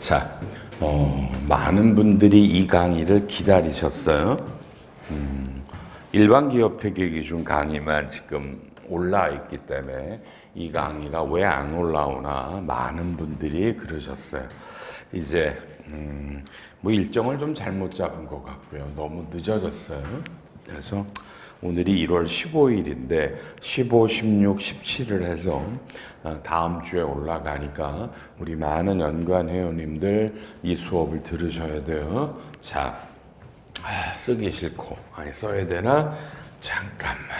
자, 많은 분들이 이 강의를 기다리셨어요. 일반 기업 회계 기준 강의만 지금 올라와 있기 때문에 이 강의가 왜 안 올라오나 많은 분들이 그러셨어요. 이제 뭐 일정을 좀 잘못 잡은 것 같고요. 너무 늦어졌어요. 그래서 오늘이 1월 15일인데 15, 16, 17을 해서 다음 주에 올라가니까 우리 많은 연구원 회원님들 이 수업을 들으셔야 돼요. 자, 쓰기 싫고 써야 되나? 잠깐만.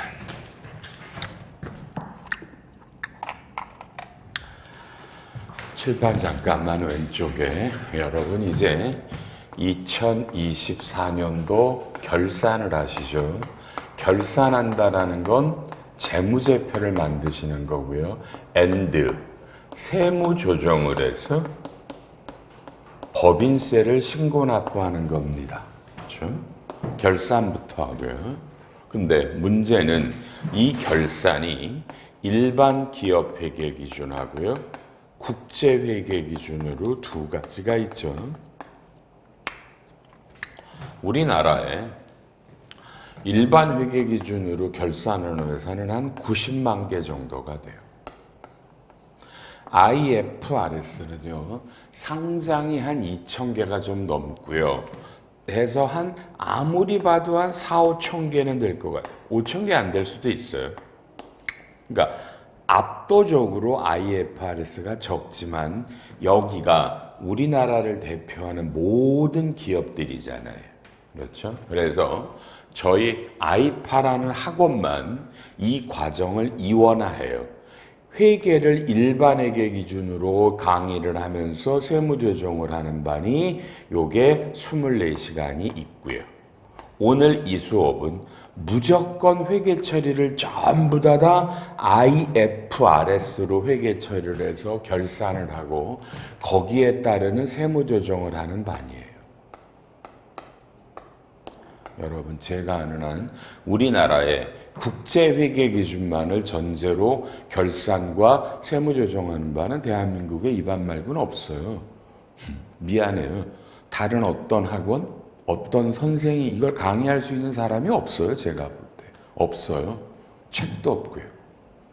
칠판 잠깐만 왼쪽에 여러분 이제 2024년도 결산을 하시죠. 결산한다라는 건 재무제표를 만드시는 거고요. and 세무 조정을 해서 법인세를 신고납부하는 겁니다. 그렇죠? 결산부터 하고요. 근데 문제는 이 결산이 일반 기업 회계 기준하고요. 국제 회계 기준으로 두 가지가 있죠. 우리나라에 일반 회계 기준으로 결산하는 회사는 한 90만 개 정도가 돼요. IFRS는요, 상장이 한 2,000개가 좀 넘고요. 해서 아무리 봐도 한 4, 5천 개는 될 것 같아요. 5천 개 안 될 수도 있어요. 그러니까 압도적으로 IFRS가 적지만 여기가 우리나라를 대표하는 모든 기업들이잖아요. 그렇죠? 그래서 저희 아이파라는 학원만 이 과정을 이원화해요. 회계를 일반 회계 기준으로 강의를 하면서 세무조정을 하는 반이 요게 24시간이 있고요. 오늘 이 수업은 무조건 회계 처리를 전부 다 IFRS로 회계 처리를 해서 결산을 하고 거기에 따르는 세무조정을 하는 반이에요. 여러분, 제가 아는 한 우리나라의 국제회계 기준만을 전제로 결산과 세무조정하는 바는 대한민국에 이 반 말고는 없어요. 미안해요. 다른 어떤 학원, 어떤 선생이 이걸 강의할 수 있는 사람이 없어요. 제가 볼 때. 없어요. 책도 없고요.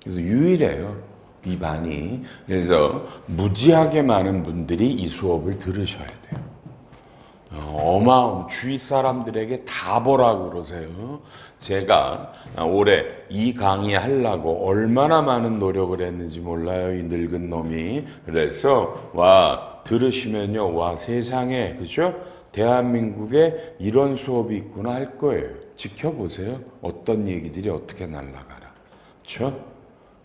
그래서 유일해요. 이 반이. 그래서 무지하게 많은 분들이 이 수업을 들으셔야 돼요. 주위 사람들에게 다 보라고 그러세요. 제가 올해 이 강의 하려고 얼마나 많은 노력을 했는지 몰라요. 이 늙은 놈이. 그래서 들으시면요. 세상에, 그죠? 대한민국에 이런 수업이 있구나 할 거예요. 지켜보세요. 어떤 얘기들이 어떻게 날아가나. 그렇죠?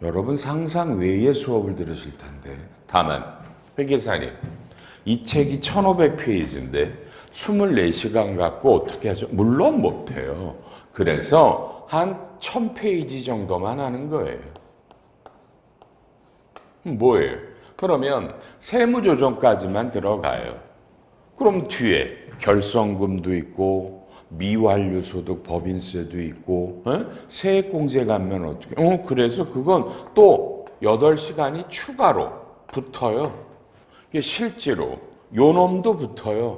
여러분 상상 외의 수업을 들으실 텐데. 다만 회계사님, 이 책이 1500페이지인데 24시간 갖고 어떻게 하죠? 물론 못해요. 그래서 한 1000페이지 정도만 하는 거예요. 뭐예요? 그러면 세무조정까지만 들어가요. 그럼 뒤에 결성금도 있고 미완료소득 법인세도 있고 세액공제 가면 어떻게? 그래서 그건 또 8시간이 추가로 붙어요. 이게 실제로 요놈도 붙어요.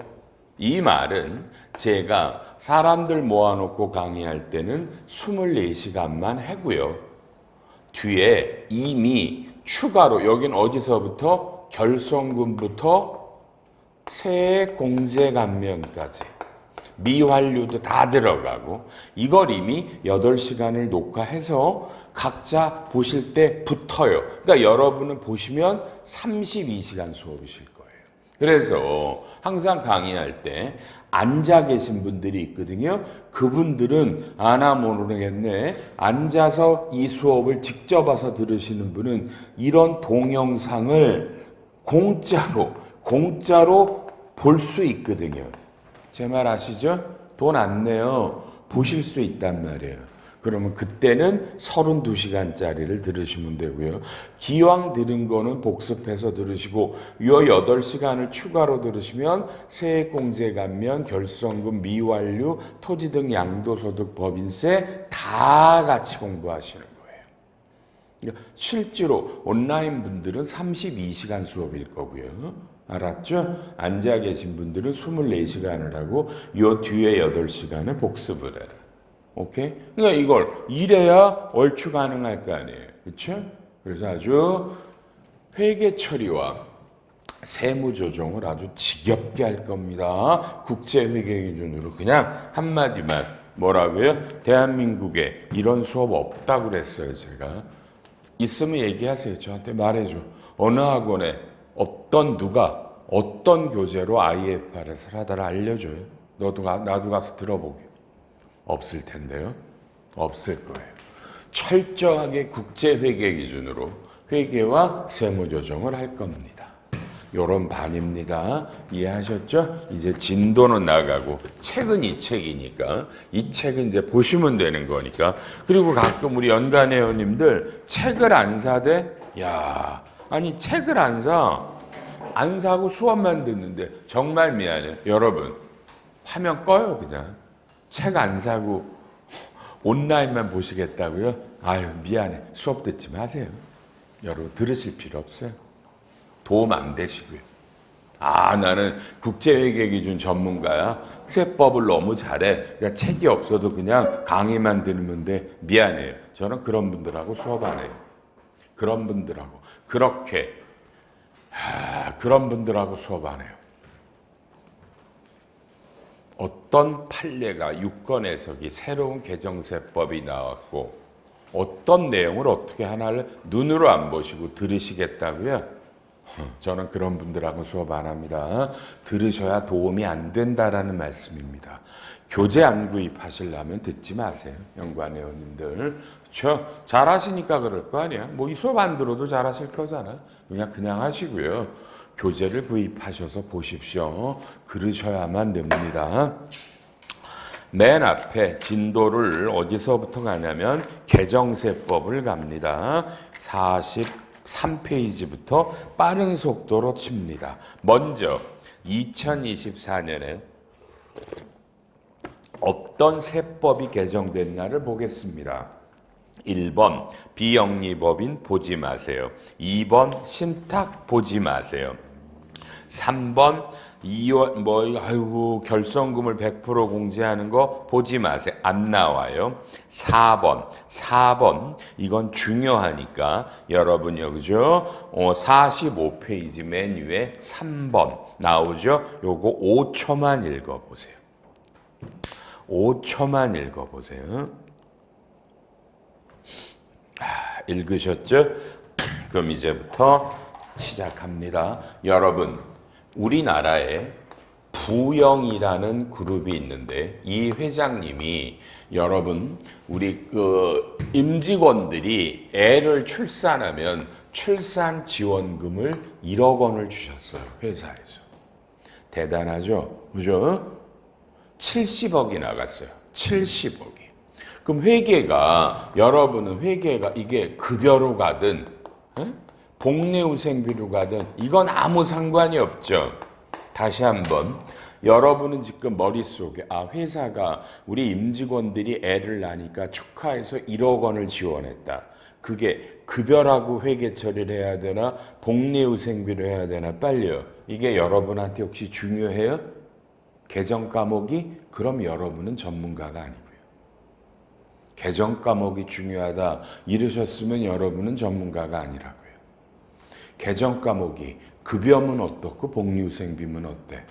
이 말은 제가 사람들 모아놓고 강의할 때는 24시간만 하고요. 뒤에 이미 추가로 여긴 어디서부터 결성금부터 세액공제 감면까지 미완료도 다 들어가고 이걸 이미 8시간을 녹화해서 각자 보실 때 붙어요. 그러니까 여러분은 보시면 32시간 수업이실 거예요. 그래서 항상 강의할 때 앉아 계신 분들이 있거든요. 그분들은 나 모르겠네. 앉아서 이 수업을 직접 와서 들으시는 분은 이런 동영상을 공짜로 볼 수 있거든요. 제 말 아시죠? 돈 안 내요. 보실 수 있단 말이에요. 그러면 그때는 32시간짜리를 들으시면 되고요. 기왕 들은 거는 복습해서 들으시고 요 8시간을 추가로 들으시면 세액공제 감면, 결성금, 미완료, 토지 등 양도소득 법인세 다 같이 공부하시는 거예요. 그러니까 실제로 온라인 분들은 32시간 수업일 거고요. 알았죠? 앉아 계신 분들은 24시간을 하고 요 뒤에 8시간을 복습을 해라. 오케이? 그러니까 이걸 이래야 얼추 가능할 거 아니에요. 그렇죠? 그래서 아주 회계 처리와 세무 조정을 아주 지겹게 할 겁니다. 국제 회계 기준으로 그냥 한마디만 뭐라고요? 대한민국에 이런 수업 없다고 그랬어요, 제가. 있으면 얘기하세요. 저한테 말해줘. 어느 학원에 누가 어떤 교재로 IFRS를 하다를 알려줘요. 나도 가서 들어보게. 없을 텐데요. 없을 거예요. 철저하게 국제회계 기준으로 회계와 세무조정을 할 겁니다. 요런 반입니다. 이해하셨죠? 이제 진도는 나가고 책은 이 책이니까 이 책은 이제 보시면 되는 거니까. 그리고 가끔 우리 연간 회원님들 책을 안 사대? 야, 아니 책을 안 사고 수업만 듣는데 정말 미안해요. 여러분 화면 꺼요 그냥. 책 안 사고 온라인만 보시겠다고요? 아유 미안해. 수업 듣지 마세요. 여러분 들으실 필요 없어요. 도움 안 되시고요. 나는 국제회계 기준 전문가야. 세법을 너무 잘해. 그러니까 책이 없어도 그냥 강의만 들으면 돼. 미안해요. 저는 그런 분들하고 수업 안 해요. 그런 분들하고 그런 분들하고 수업 안 해요. 어떤 판례가 유권 해석이 새로운 개정세법이 나왔고 어떤 내용을 어떻게 하나를 눈으로 안 보시고 들으시겠다고요? 저는 그런 분들하고 수업 안 합니다. 들으셔야 도움이 안 된다라는 말씀입니다. 교재 안 구입하시려면 듣지 마세요. 연구원 회원님들. 그렇죠? 잘하시니까 그럴 거 아니야. 뭐 이 수업 안 들어도 잘하실 거잖아. 그냥 하시고요. 교재를 구입하셔서 보십시오. 그러셔야만 됩니다. 맨 앞에 진도를 어디서부터 가냐면 개정세법을 갑니다. 43페이지부터 빠른 속도로 칩니다. 먼저 2024년에 어떤 세법이 개정됐나를 보겠습니다. 1번 비영리법인 보지 마세요. 2번 신탁 보지 마세요. 3번 결성금을 100% 공제하는 거 보지 마세요. 안 나와요. 4번 이건 중요하니까 여러분요, 그죠? 45페이지 맨 위에 3번 나오죠? 요거 5초만 읽어보세요. 5초만 읽어보세요. 읽으셨죠? 그럼 이제부터 시작합니다. 여러분, 우리나라에 부영이라는 그룹이 있는데 이 회장님이 여러분 우리 임직원들이 애를 출산하면 출산 지원금을 1억 원을 주셨어요. 회사에서. 대단하죠? 그죠? 70억이 나갔어요. 70억이. 그럼 여러분은 회계가 이게 급여로 가든 복리후생비로 가든 이건 아무 상관이 없죠. 다시 한번 여러분은 지금 머릿속에 회사가 우리 임직원들이 애를 낳으니까 축하해서 1억 원을 지원했다. 그게 급여라고 회계 처리를 해야 되나 복리후생비로 해야 되나 빨리요. 이게 여러분한테 혹시 중요해요? 개정 과목이? 그럼 여러분은 전문가가 아니고요. 개정 과목이 중요하다 이러셨으면 여러분은 전문가가 아니라고요. 개정 과목이 급여면 어떻고 복리후생비면 어때?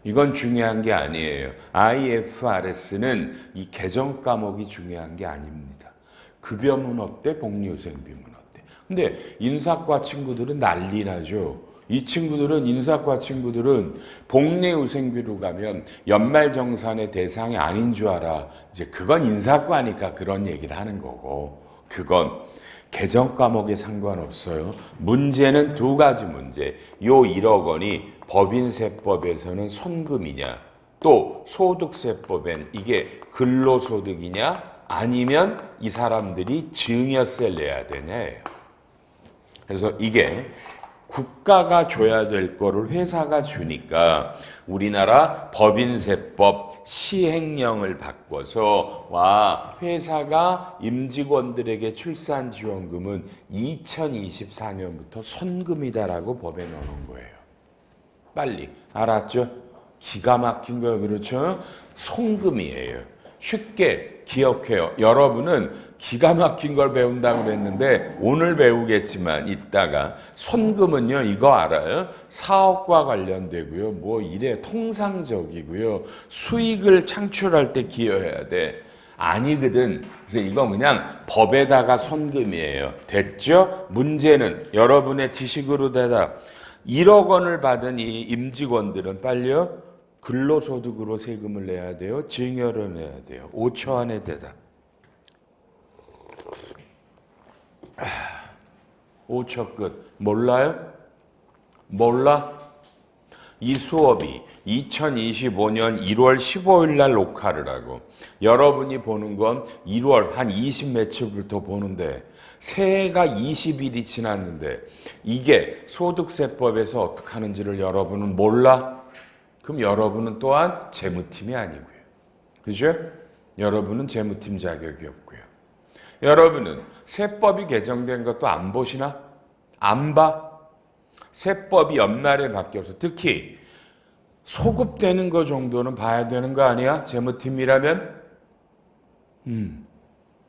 이건 중요한 게 아니에요. IFRS는 이 개정 과목이 중요한 게 아닙니다. 급여면 어때? 복리후생비면 어때? 근데 인사과 친구들은 난리 나죠. 인사과 친구들은 복리후생비로 가면 연말정산의 대상이 아닌 줄 알아. 이제 그건 인사과니까 그런 얘기를 하는 거고, 그건 개정 과목에 상관없어요. 문제는 두 가지 문제. 요 1억 원이 법인세법에서는 손금이냐, 또 소득세법엔 이게 근로소득이냐, 아니면 이 사람들이 증여세를 내야 되냐예요. 그래서 이게 국가가 줘야 될 거를 회사가 주니까 우리나라 법인세법 시행령을 바꿔서 회사가 임직원들에게 출산지원금은 2024년부터 손금이다라고 법에 넣어놓은 거예요. 빨리. 알았죠? 기가 막힌 거예요. 그렇죠? 송금이에요. 쉽게 기억해요. 여러분은 기가 막힌 걸 배운다고 그랬는데 오늘 배우겠지만 이따가 손금은요 이거 알아요? 사업과 관련되고요. 뭐 이래 통상적이고요. 수익을 창출할 때 기여해야 돼. 아니거든. 그래서 이건 그냥 법에다가 손금이에요. 됐죠? 문제는 여러분의 지식으로 대답. 1억 원을 받은 이 임직원들은 빨리요. 근로소득으로 세금을 내야 돼요. 증여를 내야 돼요. 5초 안에 대답. 5초 끝. 몰라요? 몰라? 이 수업이 2025년 1월 15일 날 녹화를 하고 여러분이 보는 건 1월 한 20 며칠부터 보는데 새해가 20일이 지났는데 이게 소득세법에서 어떻게 하는지를 여러분은 몰라? 그럼 여러분은 또한 재무팀이 아니고요. 그죠? 여러분은 재무팀 자격이 없고요. 여러분은 세법이 개정된 것도 안 보시나? 안 봐? 세법이 연말에 바뀌어서 특히 소급되는 거 정도는 봐야 되는 거 아니야? 재무팀이라면?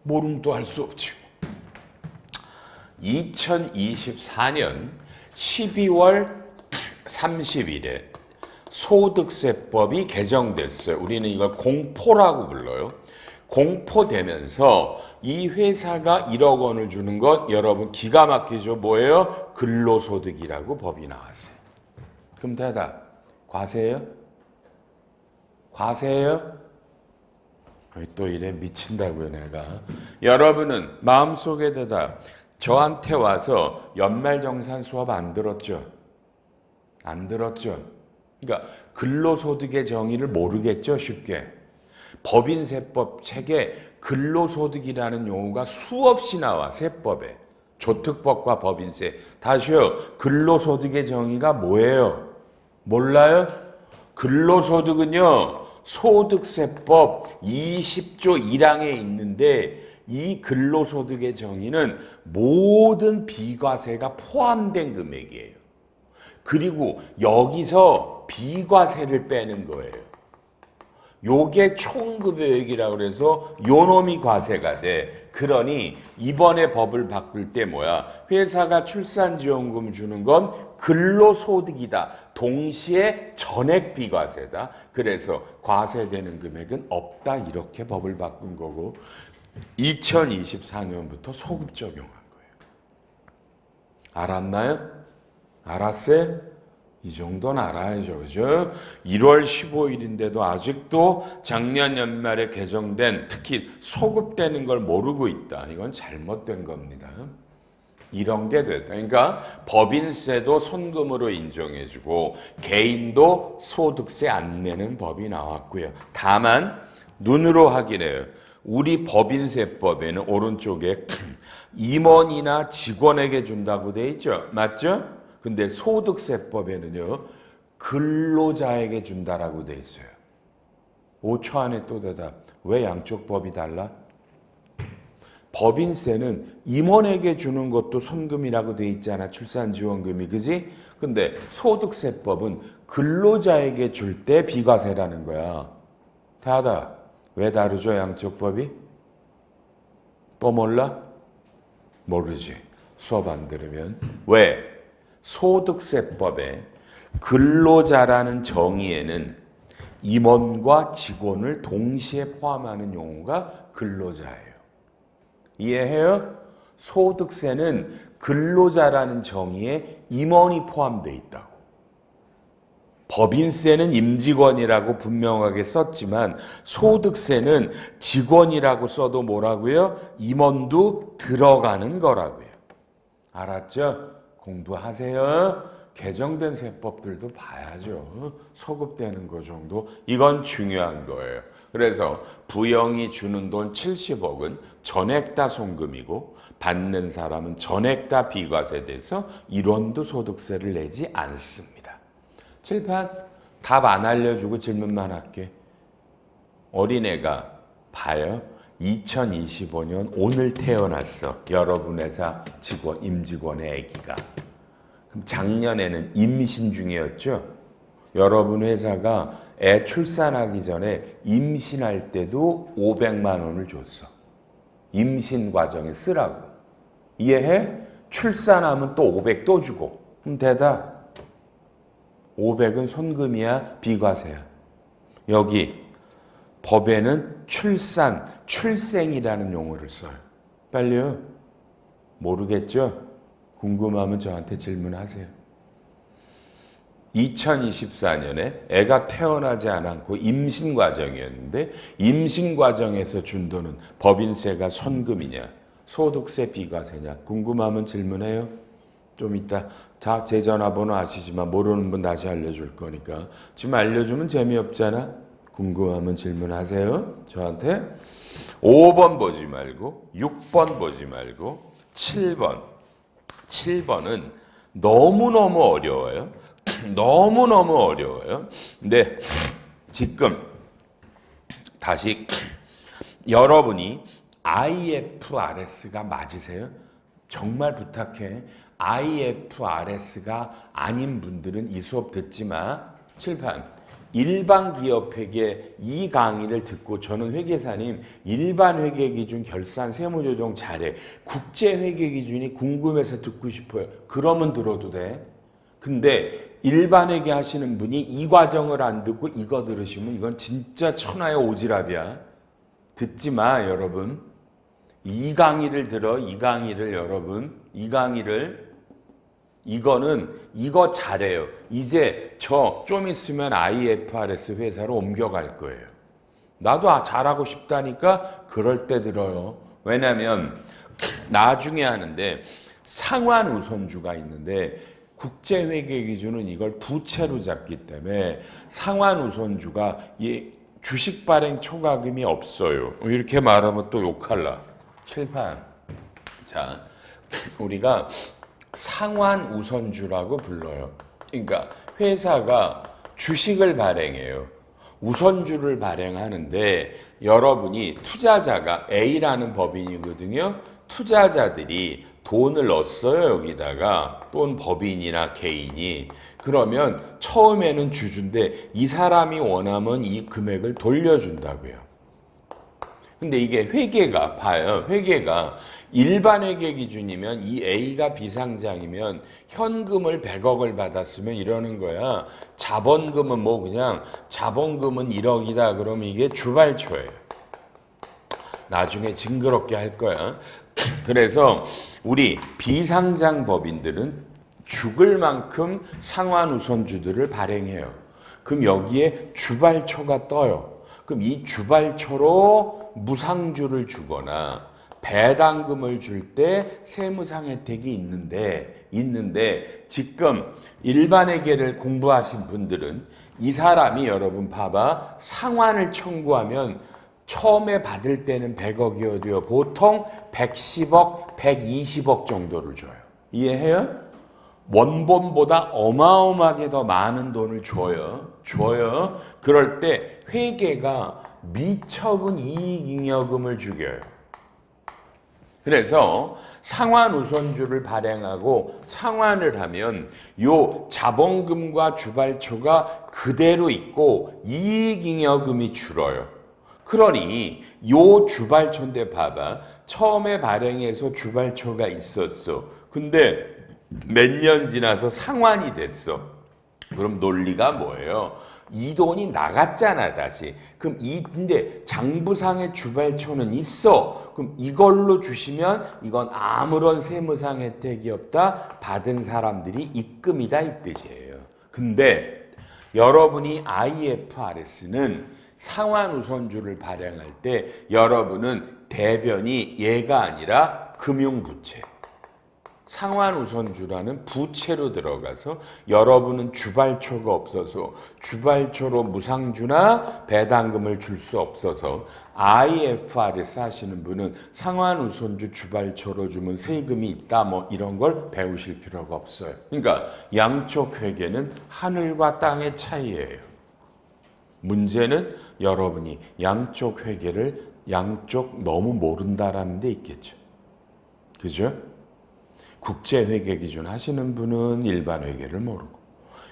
모름도 할 수 없지. 2024년 12월 30일에 소득세법이 개정됐어요. 우리는 이걸 공포라고 불러요. 공포되면서 이 회사가 1억 원을 주는 것 여러분 기가 막히죠. 뭐예요? 근로소득이라고 법이 나왔어요. 그럼 대답. 과세예요? 과세예요? 또 이래 미친다고요 내가. 여러분은 마음속에 대답. 저한테 와서 연말정산 수업 안 들었죠? 안 들었죠? 그러니까 근로소득의 정의를 모르겠죠 쉽게. 법인세법 책에 근로소득이라는 용어가 수없이 나와 세법에. 조특법과 법인세. 다시요. 근로소득의 정의가 뭐예요? 몰라요? 근로소득은요. 소득세법 20조 1항에 있는데 이 근로소득의 정의는 모든 비과세가 포함된 금액이에요. 그리고 여기서 비과세를 빼는 거예요. 요게 총급여액이라고 그래서 요놈이 과세가 돼. 그러니 이번에 법을 바꿀 때 뭐야? 회사가 출산지원금 주는 건 근로소득이다. 동시에 전액 비과세다. 그래서 과세되는 금액은 없다. 이렇게 법을 바꾼 거고 2024년부터 소급 적용한 거예요. 알았나요? 알았어요? 이 정도는 알아야죠. 그죠? 1월 15일인데도 아직도 작년 연말에 개정된 특히 소급되는 걸 모르고 있다. 이건 잘못된 겁니다. 이런 게 됐다. 그러니까 법인세도 손금으로 인정해주고 개인도 소득세 안 내는 법이 나왔고요. 다만 눈으로 확인해요. 우리 법인세법에는 오른쪽에 임원이나 직원에게 준다고 돼 있죠. 맞죠? 근데 소득세법에는요. 근로자에게 준다라고 돼 있어요. 5초 안에 또 대답. 왜 양쪽 법이 달라? 법인세는 임원에게 주는 것도 손금이라고 돼 있잖아. 출산지원금이. 그지? 근데 소득세법은 근로자에게 줄 때 비과세라는 거야. 대답. 왜 다르죠? 양쪽 법이? 또 몰라? 모르지. 수업 안 들으면. 왜? 소득세법에 근로자라는 정의에는 임원과 직원을 동시에 포함하는 용어가 근로자예요. 이해해요? 소득세는 근로자라는 정의에 임원이 포함되어 있다고. 법인세는 임직원이라고 분명하게 썼지만 소득세는 직원이라고 써도 뭐라고요? 임원도 들어가는 거라고요. 알았죠? 공부하세요. 개정된 세법들도 봐야죠. 소급되는 거 정도. 이건 중요한 거예요. 그래서 부영이 주는 돈 70억은 전액 다 송금이고 받는 사람은 전액 다 비과세돼서 1원도 소득세를 내지 않습니다. 칠판 답 안 알려주고 질문만 할게. 어린애가 봐요. 2025년 오늘 태어났어. 여러분 회사 직원, 임직원의 아기가. 그럼 작년에는 임신 중이었죠? 여러분 회사가 애 출산하기 전에 임신할 때도 500만 원을 줬어. 임신 과정에 쓰라고. 이해해? 출산하면 또 500 또 주고. 그럼 대답. 500은 손금이야, 비과세야. 여기 법에는 출산, 출생이라는 용어를 써요. 빨리요. 모르겠죠? 궁금하면 저한테 질문하세요. 2024년에 애가 태어나지 않았고 임신 과정이었는데 임신 과정에서 준 돈은 법인세가 손금이냐 소득세 비과세냐 궁금하면 질문해요. 좀 이따 제 전화번호 아시지만 모르는 분 다시 알려줄 거니까 지금 알려주면 재미없잖아. 궁금하면 질문하세요. 저한테 5번 보지 말고 6번 보지 말고 7번 7번은 너무너무 어려워요. 너무너무 어려워요. 근데 지금 다시 여러분이 IFRS가 맞으세요? 정말 부탁해. IFRS가 아닌 분들은 이 수업 듣지 마. 칠판. 일반 기업 회계 이 강의를 듣고 저는 회계사님 일반 회계 기준 결산 세무조정 잘해. 국제 회계 기준이 궁금해서 듣고 싶어요. 그러면 들어도 돼. 근데 일반 회계 하시는 분이 이 과정을 안 듣고 이거 들으시면 이건 진짜 천하의 오지랖이야. 듣지 마, 여러분. 이 강의를 들어, 이 강의를 여러분. 이 강의를. 이거는 이거 잘해요. 이제 저 좀 있으면 IFRS 회사로 옮겨갈 거예요. 나도 잘하고 싶다니까 그럴 때 들어요. 왜냐면 나중에 하는데 상환 우선주가 있는데 국제회계 기준은 이걸 부채로 잡기 때문에 상환 우선주가 주식 발행 초과금이 없어요. 이렇게 말하면 또 욕할라. 칠판. 자, 우리가 상환 우선주라고 불러요. 그러니까 회사가 주식을 발행해요. 우선주를 발행하는데 여러분이 투자자가 A라는 법인이거든요. 투자자들이 돈을 넣었어요. 여기다가 또는 법인이나 개인이. 그러면 처음에는 주주인데 이 사람이 원하면 이 금액을 돌려준다고요. 근데 이게 회계가 봐요. 회계가 일반 회계 기준이면 이 A가 비상장이면 현금을 100억을 받았으면 이러는 거야. 자본금은 뭐 그냥 자본금은 1억이다. 그러면 이게 주발초예요. 나중에 징그럽게 할 거야. 그래서 우리 비상장 법인들은 죽을 만큼 상환 우선주들을 발행해요. 그럼 여기에 주발초가 떠요. 그럼 이 주발초로 무상주를 주거나 배당금을 줄 때 세무상 혜택이 있는데 지금 일반 회계를 공부하신 분들은 이 사람이 여러분 봐봐 상환을 청구하면 처음에 받을 때는 100억이어도요. 보통 110억, 120억 정도를 줘요. 이해해요? 원본보다 어마어마하게 더 많은 돈을 줘요. 그럴 때 회계가 미처분 이익잉여금을 죽여요. 그래서 상환 우선주를 발행하고 상환을 하면 요 자본금과 주발초가 그대로 있고 이익잉여금이 줄어요. 그러니 요 주발초인데 봐봐. 처음에 발행해서 주발초가 있었어. 근데 몇 년 지나서 상환이 됐어. 그럼 논리가 뭐예요? 이 돈이 나갔잖아, 다시. 그럼 근데 장부상의 주발초는 있어. 그럼 이걸로 주시면 이건 아무런 세무상 혜택이 없다. 받은 사람들이 입금이다, 이 뜻이에요. 근데 여러분이 IFRS는 상환 우선주를 발행할 때 여러분은 대변이 얘가 아니라 금융부채. 상환 우선주라는 부채로 들어가서 여러분은 주발초가 없어서 주발초로 무상주나 배당금을 줄 수 없어서 IFRS 하시는 분은 상환 우선주 주발초로 주면 세금이 있다 뭐 이런 걸 배우실 필요가 없어요. 그러니까 양쪽 회계는 하늘과 땅의 차이예요. 문제는 여러분이 양쪽 회계를 양쪽 너무 모른다라는 데 있겠죠. 그죠? 국제회계 기준 하시는 분은 일반 회계를 모르고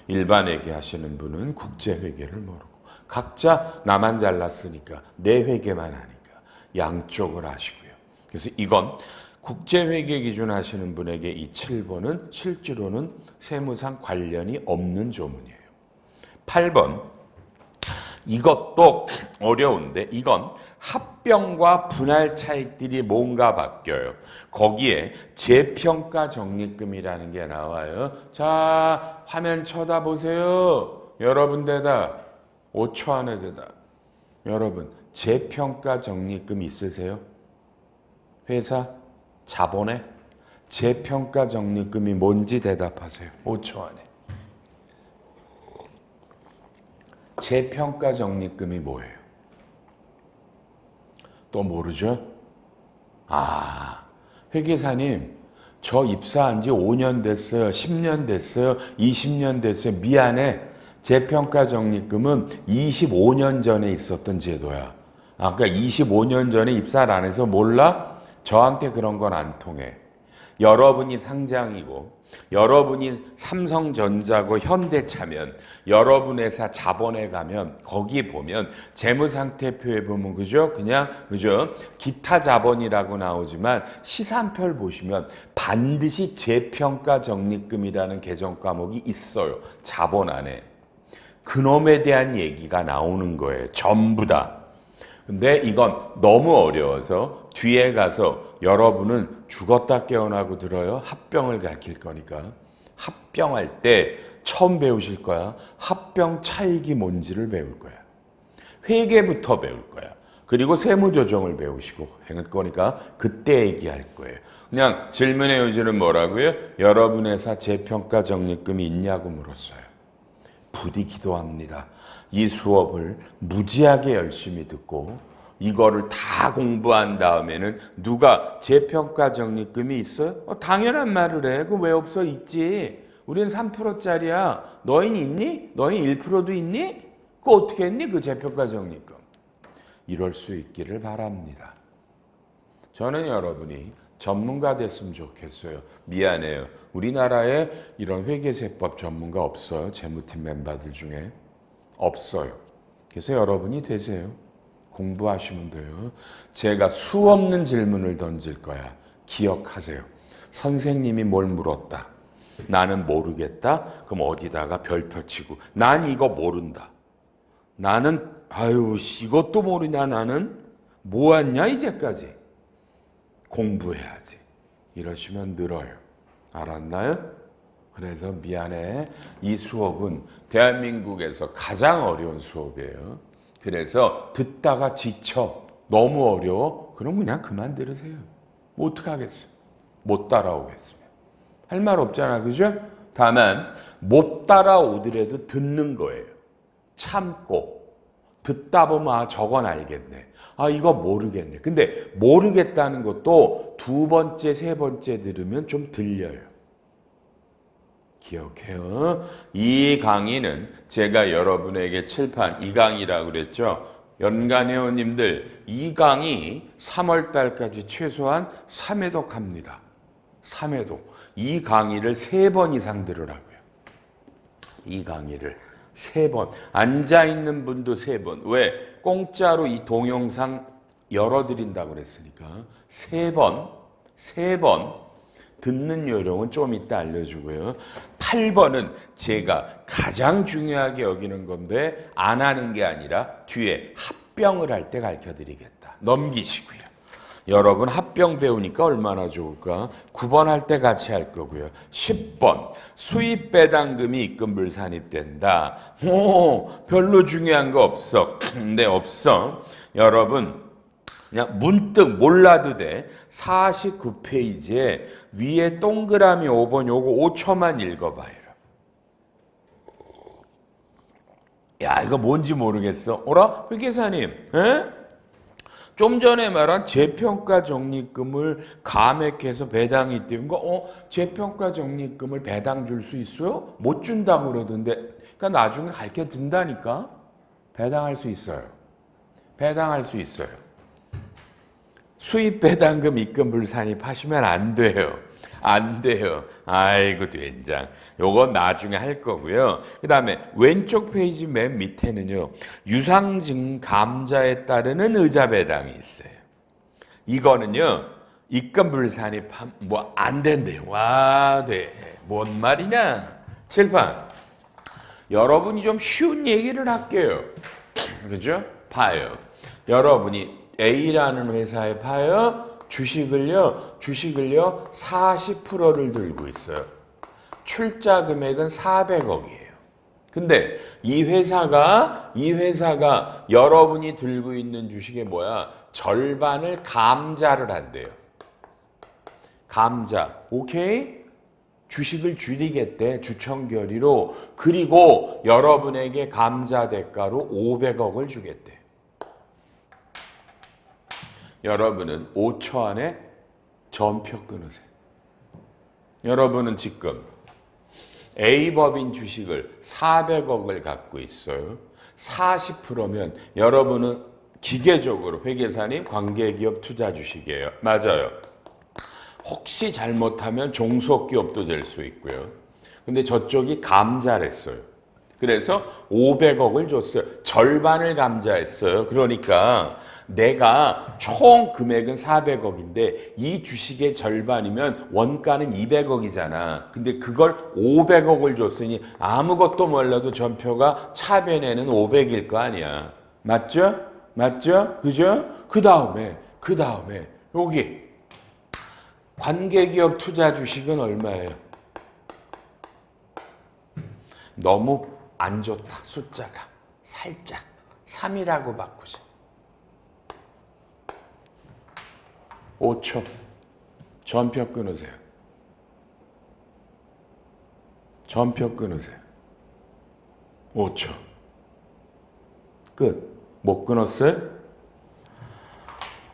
일반 회계하시는 분은 국제회계를 모르고 각자 나만 잘났으니까 내 회계만 하니까 양쪽을 하시고요. 그래서 이건 국제회계 기준 하시는 분에게 이 7번은 실제로는 세무상 관련이 없는 조문이에요. 8번 이것도 어려운데 이건 합병과 분할 차익들이 뭔가 바뀌어요. 거기에 재평가 적립금이라는 게 나와요. 자, 화면 쳐다보세요. 여러분 대답. 5초 안에 대답. 여러분, 재평가 적립금 있으세요? 회사 자본에 재평가 적립금이 뭔지 대답하세요. 5초 안에. 재평가 적립금이 뭐예요? 또 모르죠? 회계사님, 저 입사한 지 5년 됐어요. 10년 됐어요. 20년 됐어요. 미안해. 재평가 적립금은 25년 전에 있었던 제도야. 그러니까 25년 전에 입사를 안 해서 몰라? 저한테 그런 건 안 통해. 여러분이 상장이고 여러분이 삼성전자고 현대차면 여러분 회사 자본에 가면 거기 보면 재무상태표에 보면 그죠? 기타 자본이라고 나오지만 시산표를 보시면 반드시 재평가 적립금이라는 개정 과목이 있어요. 자본 안에. 그놈에 대한 얘기가 나오는 거예요. 전부 다. 근데 이건 너무 어려워서 뒤에 가서 여러분은 죽었다 깨어나고 들어요. 합병을 가르칠 거니까. 합병할 때 처음 배우실 거야. 합병 차익이 뭔지를 배울 거야. 회계부터 배울 거야. 그리고 세무조정을 배우시고 할 거니까 그때 얘기할 거예요. 그냥 질문의 요지는 뭐라고요? 여러분 회사 재평가 적립금이 있냐고 물었어요. 부디 기도합니다. 이 수업을 무지하게 열심히 듣고 이거를 다 공부한 다음에는 누가 재평가 적립금이 있어요? 당연한 말을 해. 그 왜 없어? 있지. 우리는 3%짜리야. 너희는 있니? 너희 1%도 있니? 그거 어떻게 했니? 그 재평가 적립금. 이럴 수 있기를 바랍니다. 저는 여러분이 전문가 됐으면 좋겠어요. 미안해요. 우리나라에 이런 회계세법 전문가 없어요. 재무팀 멤버들 중에. 없어요. 그래서 여러분이 되세요. 공부하시면 돼요. 제가 수없는 질문을 던질 거야. 기억하세요. 선생님이 뭘 물었다. 나는 모르겠다. 그럼 어디다가 별표 치고 난 이거 모른다. 나는 이것도 모르냐 나는? 뭐 했냐 이제까지? 공부해야지. 이러시면 늘어요. 알았나요? 그래서 미안해. 이 수업은 대한민국에서 가장 어려운 수업이에요. 그래서 듣다가 지쳐. 너무 어려워. 그럼 그냥 그만 들으세요. 뭐 어떡하겠어요. 못 따라오겠으면. 할 말 없잖아. 그죠? 다만 못 따라오더라도 듣는 거예요. 참고. 듣다 보면 저건 알겠네. 이거 모르겠네. 근데 모르겠다는 것도 두 번째, 세 번째 들으면 좀 들려요. 기억해요. 이 강의는 제가 여러분에게 칠판 이 강의라고 그랬죠. 연간 회원님들 이 강의 3월 달까지 최소한 3회독 합니다. 3회독. 이 강의를 3번 이상 들으라고요. 이 강의를 3번. 앉아있는 분도 3번. 왜? 공짜로 이 동영상 열어드린다고 그랬으니까 3번 듣는 요령은 좀 이따 알려주고요. 8번은 제가 가장 중요하게 여기는 건데 안 하는 게 아니라 뒤에 합병을 할 때 가르쳐드리겠다. 넘기시고요. 여러분 합병 배우니까 얼마나 좋을까? 9번 할 때 같이 할 거고요. 10번 수입 배당금이 입금불 산입된다. 별로 중요한 거 없어. 근데 없어. 여러분 그냥 문득 몰라도 돼. 49페이지에 위에 동그라미 5번 요거 5초만 읽어봐요. 야 이거 뭔지 모르겠어. 어라? 회계사님 좀 전에 말한 재평가 적립금을 감액해서 배당이 띄운 거 재평가 적립금을 배당 줄 수 있어요? 못 준다고 그러던데 그러니까 나중에 가르쳐 든다니까. 배당할 수 있어요. 배당할 수 있어요. 수입 배당금 입금불 산입하시면 안 돼요. 안 돼요. 아이고 된장. 요건 나중에 할 거고요. 그 다음에 왼쪽 페이지 맨 밑에는요. 유상증 감자에 따르는 의자배당이 있어요. 이거는요. 입금불산이 뭐 안 된대요. 와, 돼. 뭔 말이냐? 칠판. 여러분이 좀 쉬운 얘기를 할게요. 그죠? 봐요. 여러분이 A라는 회사에 봐요. 주식을요 40%를 들고 있어요. 출자 금액은 400억이에요. 근데 이 회사가 여러분이 들고 있는 주식의 뭐야? 절반을 감자를 한대요. 감자. 오케이? 주식을 줄이겠대. 주청결의로. 그리고 여러분에게 감자 대가로 500억을 주겠대. 여러분은 5초 안에 전표 끊으세요. 여러분은 지금 A법인 주식을 400억을 갖고 있어요. 40%면 여러분은 기계적으로 회계사님 관계기업 투자 주식이에요. 맞아요. 혹시 잘못하면 종속기업도 될 수 있고요. 근데 저쪽이 감자랬어요. 그래서 500억을 줬어요. 절반을 감자했어요. 그러니까 내가 총 금액은 400억인데 이 주식의 절반이면 원가는 200억이잖아. 근데 그걸 500억을 줬으니 아무것도 몰라도 전표가 차변에는 500일 거 아니야. 맞죠? 맞죠? 그죠? 그 다음에 여기 관계기업 투자 주식은 얼마예요? 너무 안 좋다. 숫자가 살짝 3이라고 바꾸자. 5초. 전표 끊으세요. 전표 끊으세요. 5초. 끝. 못 끊었어요?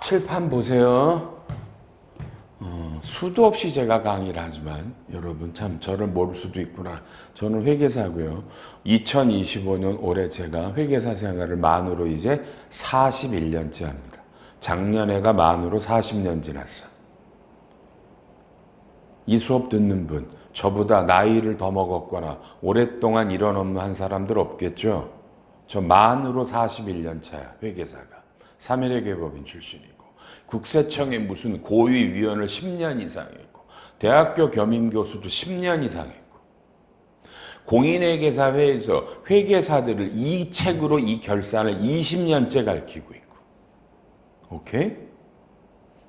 칠판 보세요. 수도 없이 제가 강의를 하지만 여러분 참 저를 모를 수도 있구나. 저는 회계사고요. 2025년 올해 제가 회계사 생활을 만으로 이제 41년째 합니다. 작년에가 만으로 40년 지났어. 이 수업 듣는 분, 저보다 나이를 더 먹었거나 오랫동안 이런 업무 한 사람들 없겠죠? 저 만으로 41년 차야, 회계사가. 3일회계법인 출신이고 국세청에 무슨 고위위원을 10년 이상 했고 대학교 겸임교수도 10년 이상 했고 공인회계사회에서 회계사들을 이 책으로 이 결산을 20년째 가르치고 있고 오케이?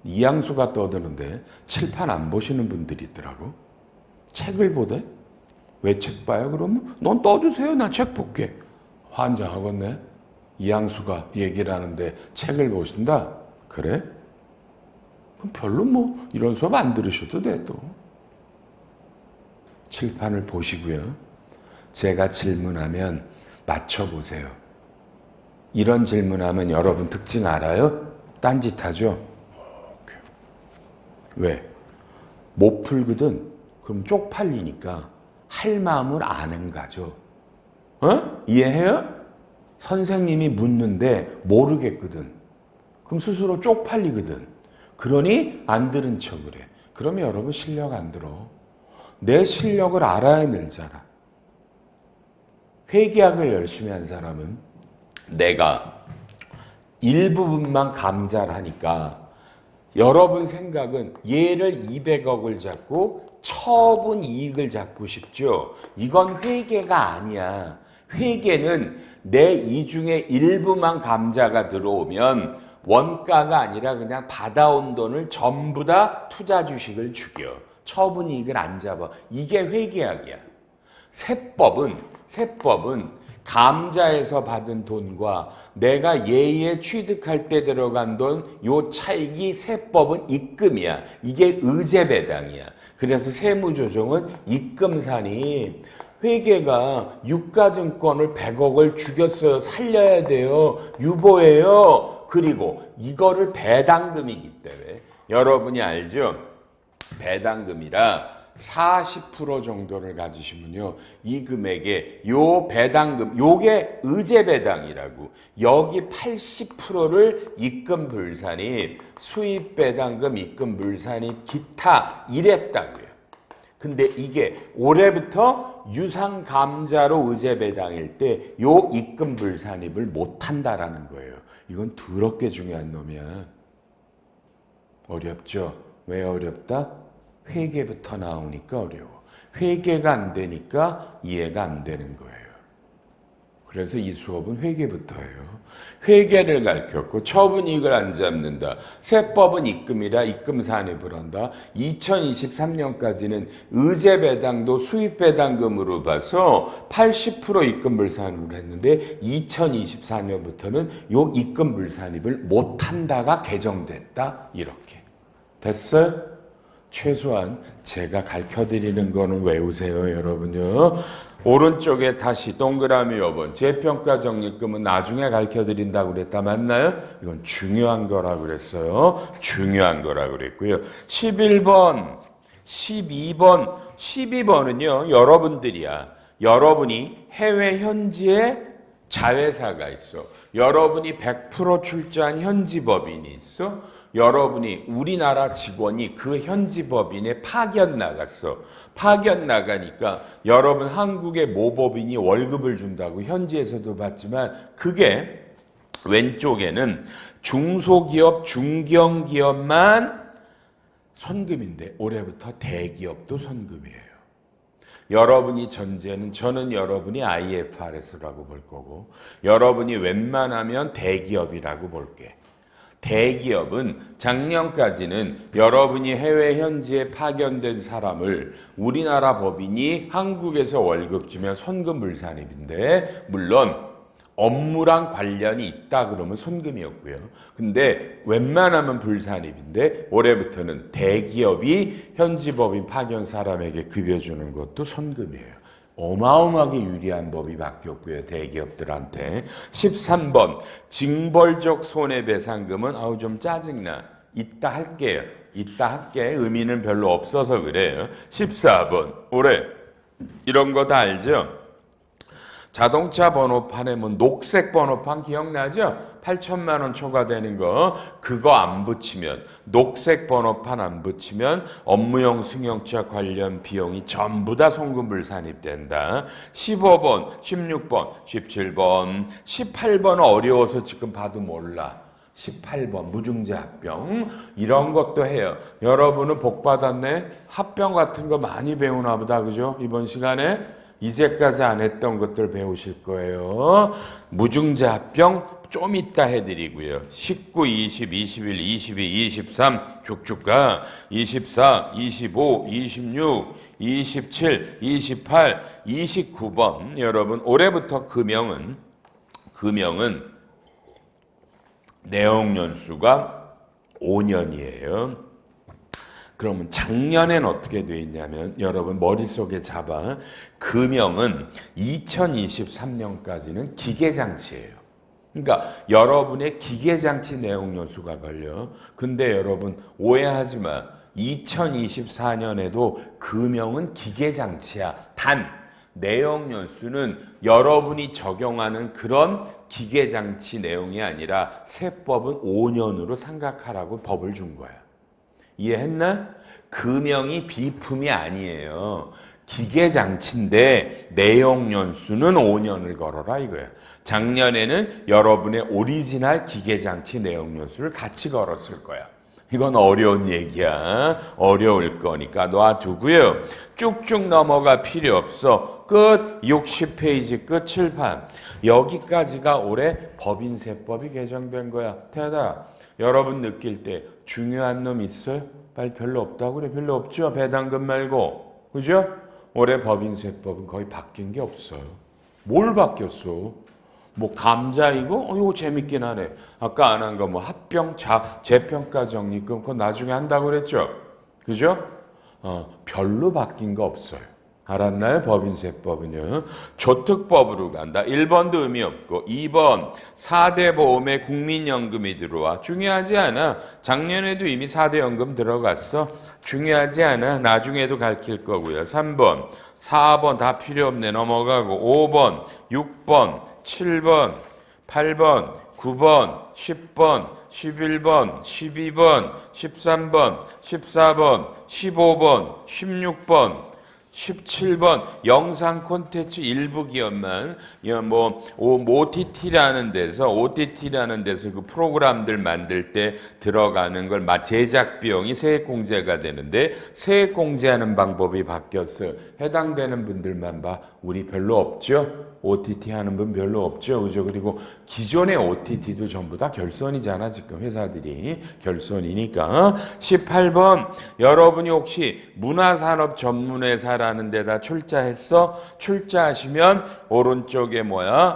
이양수가 떠드는데 칠판 안 보시는 분들이 있더라고. 책을 보대? 왜 책 봐요? 그러면 넌 떠주세요. 나 책 볼게. 환장하겠네. 이양수가 얘기를 하는데 책을 보신다? 그래? 그럼 별로 뭐 이런 수업 안 들으셔도 돼 또. 칠판을 보시고요. 제가 질문하면 맞춰보세요. 이런 질문하면 여러분 특징 알아요? 딴짓하죠? 왜? 못 풀거든? 그럼 쪽팔리니까 할 마음을 아는 거죠. 이해해요? 선생님이 묻는데 모르겠거든. 그럼 스스로 쪽팔리거든. 그러니 안 들은 척을 해. 그러면 여러분 실력 안 들어. 내 실력을 알아야 늘잖아. 회계학을 열심히 한 사람은 내가 일부분만 감자를 하니까 여러분 생각은 얘를 200억을 잡고 처분 이익을 잡고 싶죠. 이건 회계가 아니야. 회계는 내 이 중에 일부만 감자가 들어오면 원가가 아니라 그냥 받아온 돈을 전부 다 투자 주식을 죽여. 처분 이익을 안 잡아. 이게 회계학이야. 세법은 감자에서 받은 돈과 내가 얘에 취득할 때 들어간 돈, 요 차익이 세법은 입금이야. 이게 의제배당이야. 그래서 세무조정은 입금산이 회계가 유가증권을 100억을 죽였어요. 살려야 돼요. 유보해요. 그리고 이거를 배당금이기 때문에 여러분이 알죠? 배당금이라 40% 정도를 가지시면요. 이 금액에 요 배당금, 요게 의제배당이라고. 여기 80%를 입금불산입, 수입배당금, 입금불산입, 기타 이랬다고요. 근데 이게 올해부터 유상감자로 의제배당일 때 요 입금불산입을 못한다라는 거예요. 이건 더럽게 중요한 놈이야. 어렵죠? 왜 어렵다? 회계부터 나오니까 어려워. 회계가 안 되니까 이해가 안 되는 거예요. 그래서 이 수업은 회계부터예요. 회계를 가르쳤고 처분이익을 안 잡는다. 세법은 입금이라 입금산입을 한다. 2023년까지는 의제배당도 수입배당금으로 봐서 80% 입금불산입을 했는데 2024년부터는 요 입금불산입을 못한다가 개정됐다. 이렇게. 됐어요? 최소한 제가 가르쳐드리는 거는 외우세요, 여러분요. 오른쪽에 다시 동그라미 5번 재평가 적립금은 나중에 가르쳐드린다고 그랬다. 맞나요? 이건 중요한 거라고 그랬어요. 중요한 거라고 그랬고요. 11번, 12번, 12번은요. 여러분들이야. 여러분이 해외 현지에 자회사가 있어. 여러분이 100% 출자한 현지 법인이 있어. 여러분이 우리나라 직원이 그 현지 법인에 파견 나갔어. 파견 나가니까 여러분 한국의 모 법인이 월급을 준다고 현지에서도 받지만 그게 왼쪽에는 중소기업, 중견기업만 선금인데 올해부터 대기업도 선금이에요. 여러분이 전제는 저는 여러분이 IFRS라고 볼 거고 여러분이 웬만하면 대기업이라고 볼게. 대기업은 작년까지는 여러분이 해외 현지에 파견된 사람을 우리나라 법인이 한국에서 월급 주면 선금불산입인데 물론 업무랑 관련이 있다 그러면 선금이었고요. 근데 웬만하면 불산입인데 올해부터는 대기업이 현지 법인 파견 사람에게 급여주는 것도 선금이에요. 어마어마하게 유리한 법이 바뀌었고요. 대기업들한테. 13번 징벌적 손해배상금은 아우 좀 짜증나. 이따 할게요. 이따 할게. 의미는 별로 없어서 그래요. 14번 올해 이런 거 다 알죠? 자동차 번호판에 뭐 녹색 번호판 기억나죠? 8천만 원 초과되는 거 그거 안 붙이면 녹색 번호판 안 붙이면 업무용 승용차 관련 비용이 전부 다 송금불산입된다. 15번, 16번, 17번, 18번 어려워서 지금 봐도 몰라. 18번 무중재 합병 이런 것도 해요. 여러분은 복 받았네. 합병 같은 거 많이 배우나 보다. 그죠? 이번 시간에 이제까지 안 했던 것들 배우실 거예요. 무중재 합병 좀 이따 해드리고요. 19, 20, 21, 22, 23 쭉쭉 가. 24, 25, 26, 27, 28, 29번 여러분 올해부터 금형은 내용연수가 5년이에요. 그러면 작년엔 어떻게 돼 있냐면 여러분 머릿속에 잡아. 금형은 2023년까지는 기계장치예요. 그러니까 여러분의 기계장치 내용연수가 걸려. 근데 여러분 오해하지 마. 2024년에도 금형은 기계장치야. 단 내용연수는 여러분이 적용하는 그런 기계장치 내용이 아니라 세법은 5년으로 생각하라고 법을 준 거야. 이해했나? 금형이 비품이 아니에요. 기계장치인데 내용연수는 5년을 걸어라 이거야. 작년에는 여러분의 오리지널 기계장치 내용연수를 같이 걸었을 거야. 이건 어려운 얘기야. 어려울 거니까 놔두고요. 쭉쭉 넘어가 필요 없어. 끝. 60페이지 끝 칠판. 여기까지가 올해 법인세법이 개정된 거야. 대답. 여러분 느낄 때 중요한 놈 있어요? 빨리 별로 없다고 그래. 별로 없죠. 배당금 말고. 그죠? 올해 법인세법은 거의 바뀐 게 없어요. 뭘 바뀌었어? 뭐 감자 이거? 이거 재밌긴 하네. 아까 안 한 거 뭐 합병 재평가 적립금 그거 나중에 한다고 그랬죠? 그죠? 별로 바뀐 거 없어요. 알았나요? 법인세법은요. 조특법으로 간다. 1번도 의미 없고 2번 4대 보험에 국민연금이 들어와. 중요하지 않아. 작년에도 이미 4대 연금 들어갔어. 중요하지 않아. 나중에도 가르칠 거고요. 3번 4번 다 필요 없네. 넘어가고 5번 6번 7번 8번 9번 10번 11번 12번 13번 14번 15번 16번 17번 영상 콘텐츠 일부 기업만 뭐 OTT라는 데서 그 프로그램들 만들 때 들어가는 걸 제작 비용이 세액공제가 되는데 세액공제하는 방법이 바뀌었어요. 해당되는 분들만 봐. 우리 별로 없죠? OTT 하는 분 별로 없죠. 그죠? 그리고 기존의 OTT도 전부 다 결손이잖아. 지금 회사들이 결손이니까. 18번 여러분이 혹시 문화산업 전문회사라는 데다 출자했어? 출자하시면 오른쪽에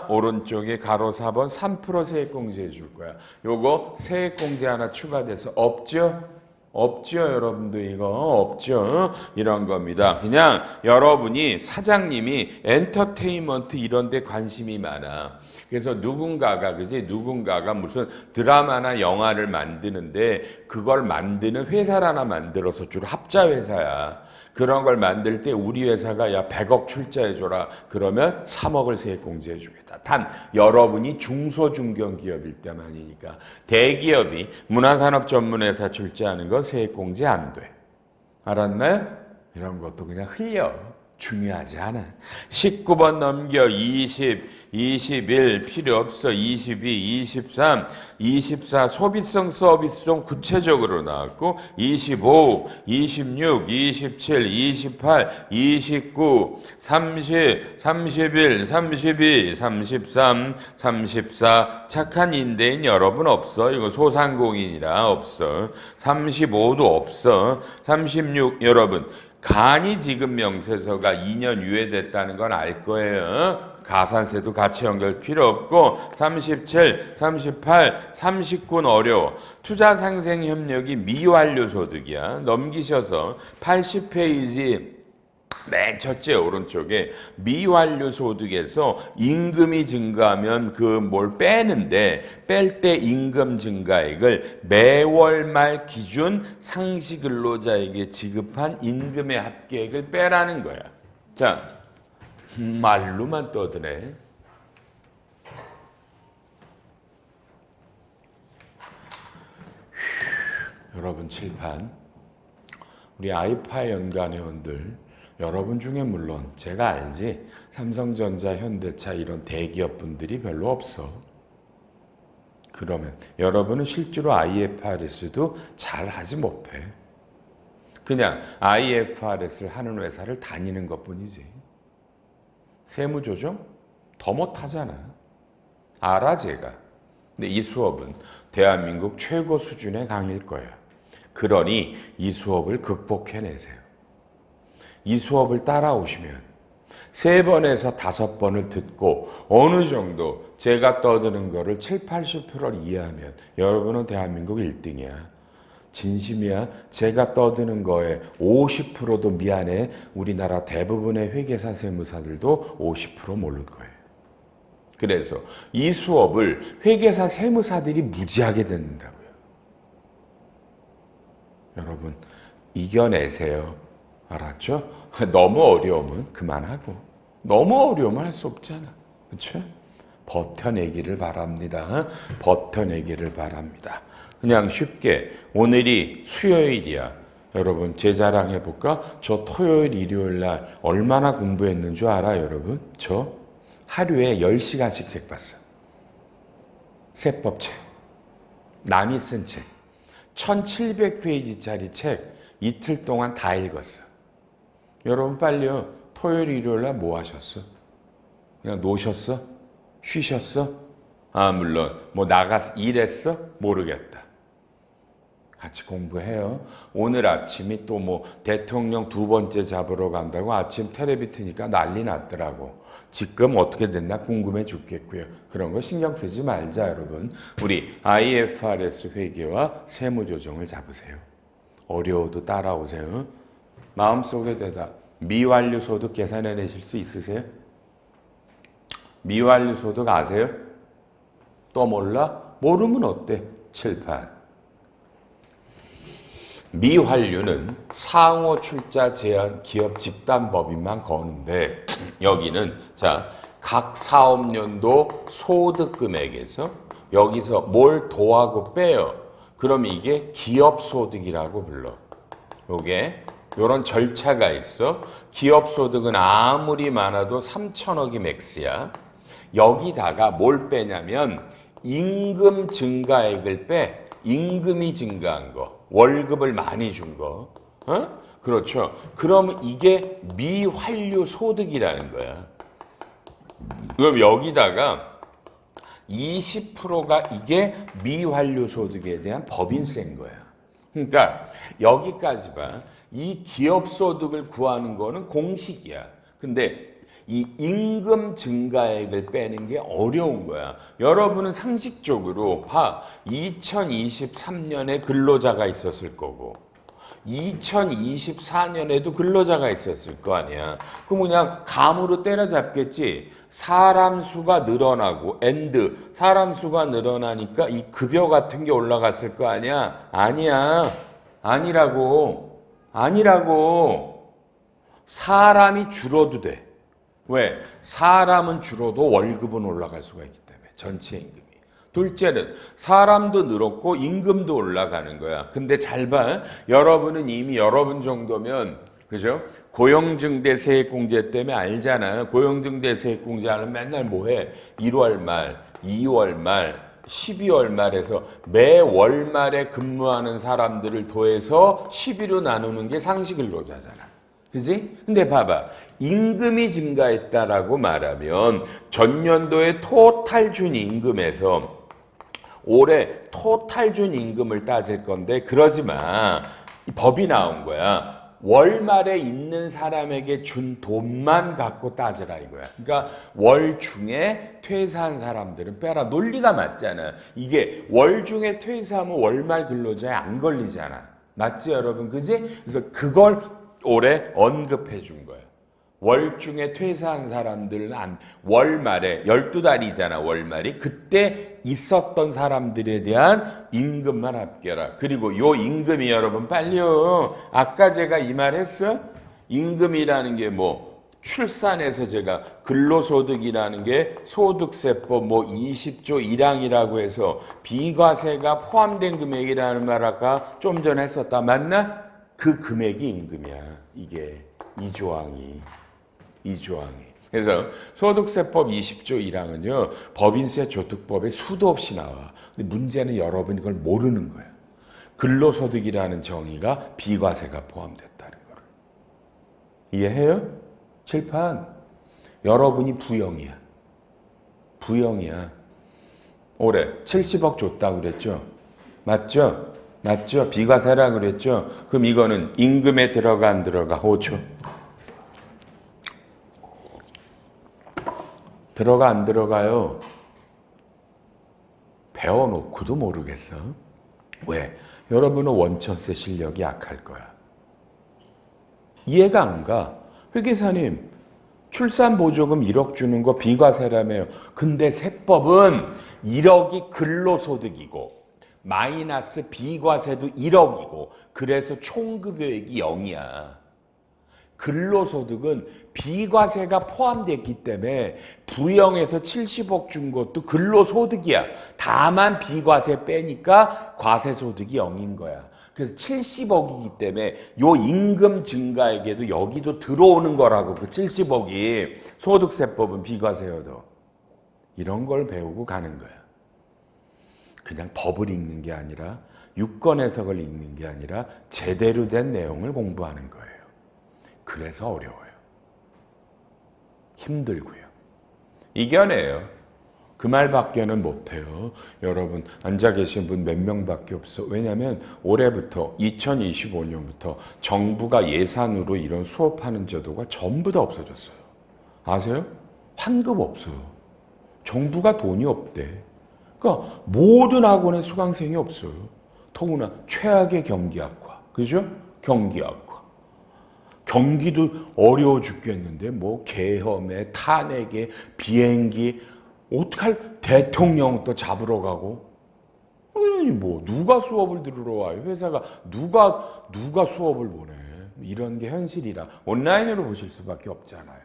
오른쪽에 가로 4번 3% 세액공제 해줄 거야. 요거 세액공제 하나 추가돼서 없죠? 없죠, 여러분도 이거 없죠. 이런 겁니다. 그냥 여러분이 사장님이 엔터테인먼트 이런 데 관심이 많아. 그래서 누군가가 무슨 드라마나 영화를 만드는데 그걸 만드는 회사를 하나 만들어서 주로 합자 회사야. 그런 걸 만들 때 우리 회사가 야 100억 출자해줘라. 그러면 3억을 세액공제해주겠다. 단 여러분이 중소중견기업일 때만이니까. 대기업이 문화산업 전문회사 출자하는 거 세액공제 안 돼. 알았나요? 이런 것도 그냥 흘려. 중요하지 않아. 19번 넘겨. 20, 21 필요 없어. 22, 23, 24 소비성 서비스 좀 구체적으로 나왔고 25, 26, 27, 28, 29, 30, 31, 32, 33, 34 착한 인대인 여러분 없어. 이거 소상공인이라 없어. 35도 없어. 36 여러분 간이 지급 명세서가 2년 유예됐다는 건 알 거예요. 가산세도 같이 연결 필요 없고 37, 38, 39는 어려워. 투자상생협력이 미완료 소득이야. 넘기셔서 80페이지 맨 첫째 오른쪽에 미완료 소득에서 임금이 증가하면 그 뭘 빼는데 뺄 때 임금 증가액을 매월 말 기준 상시 근로자에게 지급한 임금의 합계액을 빼라는 거야. 자, 말로만 떠드네. 여러분 칠판 우리 아이파 연간 회원들 여러분 중에 물론 제가 알지 삼성전자, 현대차 이런 대기업 분들이 별로 없어. 그러면 여러분은 실제로 IFRS도 잘 하지 못해. 그냥 IFRS를 하는 회사를 다니는 것뿐이지. 세무조정 더 못하잖아. 알아 제가. 근데 이 수업은 대한민국 최고 수준의 강의일 거야. 그러니 이 수업을 극복해내세요. 이 수업을 따라오시면 3번에서 5번을 듣고 어느 정도 제가 떠드는 거를 7, 80%를 이해하면 여러분은 대한민국 1등이야. 진심이야. 제가 떠드는 거에 50%도 미안해. 우리나라 대부분의 회계사 세무사들도 50% 모를 거예요. 그래서 이 수업을 회계사 세무사들이 무지하게 듣는다고요. 여러분 이겨내세요. 알았죠? 너무 어려우면 그만하고 너무 어려우면 할 수 없잖아. 그렇죠? 버텨내기를 바랍니다. 버텨내기를 바랍니다. 그냥 쉽게 오늘이 수요일이야. 여러분 제 자랑 해볼까? 저 토요일 일요일 날 얼마나 공부했는 줄 알아 여러분? 저 하루에 10시간씩 책 봤어요. 세법책. 남이 쓴 책. 1700페이지짜리 책 이틀 동안 다 읽었어. 여러분 빨리요. 토요일 일요일 날 뭐 하셨어? 그냥 노셨어? 쉬셨어? 아 물론 뭐 나가서 일했어? 모르겠다. 같이 공부해요. 오늘 아침이 또 뭐 대통령 2번째 잡으러 간다고 아침 텔레비 트니까 난리 났더라고. 지금 어떻게 됐나 궁금해 죽겠고요. 그런 거 신경 쓰지 말자 여러분. 우리 IFRS 회계와 세무조정을 잡으세요. 어려워도 따라오세요. 마음속에 대다 미완료 소득 계산해내실 수 있으세요? 미완료 소득 아세요? 또 몰라? 모르면 어때? 칠판. 미완료는 상호 출자 제한 기업 집단 법인만 거는데 여기는 자 각 사업연도 소득 금액에서 여기서 뭘 더하고 빼요. 그럼 이게 기업 소득이라고 불러. 요게 이런 절차가 있어. 기업 소득은 아무리 많아도 3천억이 맥스야. 여기다가 뭘 빼냐면 임금 증가액을 빼. 임금이 증가한 거, 월급을 많이 준 거. 그렇죠. 그럼 이게 미환류 소득이라는 거야. 그럼 여기다가 20%가 이게 미환류 소득에 대한 법인세인 거야. 그러니까 여기까지 봐. 이 기업 소득을 구하는 거는 공식이야. 근데 이 임금 증가액을 빼는 게 어려운 거야. 여러분은 상식적으로 2023년에 근로자가 있었을 거고 2024년에도 근로자가 있었을 거 아니야. 그럼 그냥 감으로 때려잡겠지. 사람 수가 늘어나고 사람 수가 늘어나니까 이 급여 같은 게 올라갔을 거 아니야. 아니라고. 사람이 줄어도 돼. 왜? 사람은 줄어도 월급은 올라갈 수가 있기 때문에. 전체 임금이. 둘째는 사람도 늘었고 임금도 올라가는 거야. 근데 잘 봐. 여러분은 이미 여러분 정도면 그죠? 고용증대 세액공제 때문에 알잖아. 고용증대 세액공제 하면 맨날 뭐해? 1월 말, 2월 말, 12월 말에서 매월 말에 근무하는 사람들을 더해서 12로 나누는 게 상시근로자잖아. 그지? 근데 봐봐. 임금이 증가했다라고 말하면 전년도에 토탈 준 임금에서 올해 토탈 준 임금을 따질 건데 그러지 마. 법이 나온 거야. 월 말에 있는 사람에게 준 돈만 갖고 따져라 이거야. 그러니까 월 중에 퇴사한 사람들은 빼라. 논리가 맞잖아. 이게 월 중에 퇴사하면 월말 근로자에 안 걸리잖아. 맞지 여러분? 그지? 그래서 그걸 올해 언급해 준 거야. 월 중에 퇴사한 사람들은 월말에 12달이잖아 월말이. 그때 있었던 사람들에 대한 임금만 합계라. 그리고 요 임금이 여러분 빨리요. 아까 제가 이 말 했어? 임금이라는 게 뭐 출산해서 제가 근로소득이라는 게 소득세법 뭐 20조 1항이라고 해서 비과세가 포함된 금액이라는 말 아까 좀 전에 했었다. 맞나? 그 금액이 임금이야. 이게 이 조항이. 그래서 소득세법 20조 1항은요. 법인세 조특법에 수도 없이 나와. 근데 문제는 여러분이 이걸 모르는 거야. 근로소득이라는 정의가 비과세가 포함됐다는 거를. 이해해요? 칠판. 여러분이 부영이야. 올해 70억 줬다고 그랬죠? 맞죠? 비과세라고 그랬죠? 그럼 이거는 임금에 들어가 안 들어가? 5초. 들어가 안 들어가요? 배워놓고도 모르겠어. 왜? 여러분은 원천세 실력이 약할 거야. 이해가 안 가. 회계사님, 출산보조금 1억 주는 거 비과세라며요. 근데 세법은 1억이 근로소득이고 마이너스 비과세도 1억이고 그래서 총급여액이 0이야. 근로소득은 비과세가 포함됐기 때문에 부영에서 70억 준 것도 근로소득이야. 다만 비과세 빼니까 과세소득이 0인 거야. 그래서 70억이기 때문에 요 임금 증가액에도 여기도 들어오는 거라고. 그 70억이 소득세법은 비과세여도. 이런 걸 배우고 가는 거야. 그냥 법을 읽는 게 아니라 유권 해석을 읽는 게 아니라 제대로 된 내용을 공부하는 거예요. 그래서 어려워요. 힘들고요. 이겨내요. 그 말밖에는 못해요. 여러분 앉아 계신 분 몇 명밖에 없어. 왜냐하면 올해부터 2025년부터 정부가 예산으로 이런 수업하는 제도가 전부 다 없어졌어요. 아세요? 환급 없어요. 정부가 돈이 없대. 그러니까 모든 학원에 수강생이 없어요. 더구나 최악의 경기학과. 그죠? 경기학과. 경기도 어려워 죽겠는데 뭐 계엄에 탄핵에 비행기 어떡할 대통령 또 잡으러 가고 아니 뭐 누가 수업을 들으러 와요? 회사가 누가 수업을 보내? 이런 게 현실이라 온라인으로 보실 수밖에 없잖아요.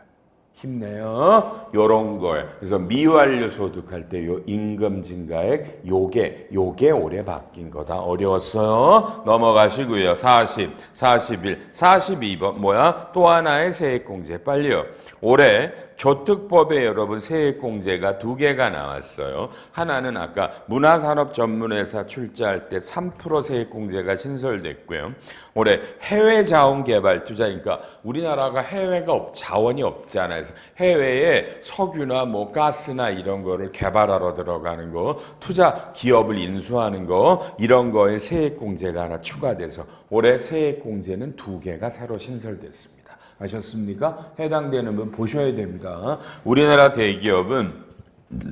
힘내요. 요런 거예요. 그래서 미완료 소득할 때 요 임금 증가액 요게 올해 바뀐 거다. 어려웠어요. 넘어가시고요. 40, 41, 42번 뭐야? 또 하나의 세액공제 빨리요. 올해 조특법에 여러분 세액공제가 2개가 나왔어요. 하나는 아까 문화산업전문회사 출자할 때 3% 세액공제가 신설됐고요. 올해 해외자원개발투자, 그러니까 우리나라가 해외가 자원이 없잖아요. 그래서 해외에 석유나 뭐 가스나 이런 거를 개발하러 들어가는 거, 투자 기업을 인수하는 거, 이런 거에 세액공제가 하나 추가돼서 올해 세액공제는 2개가 새로 신설됐습니다. 아셨습니까? 해당되는 분 보셔야 됩니다. 우리나라 대기업은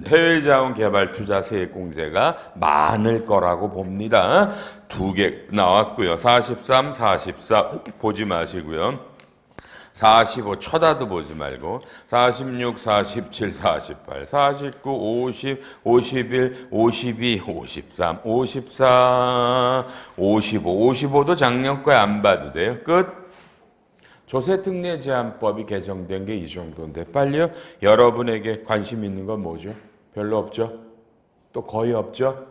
해외자원 개발 투자 세액 공제가 많을 거라고 봅니다. 2개 나왔고요. 43, 44 보지 마시고요. 45 쳐다도 보지 말고 46, 47, 48, 49, 50, 51, 52, 53, 54, 55, 55도 작년 거에 안 봐도 돼요. 끝. 조세특례 제한법이 개정된 게 이 정도인데 빨리요. 여러분에게 관심 있는 건 뭐죠? 별로 없죠? 또 거의 없죠?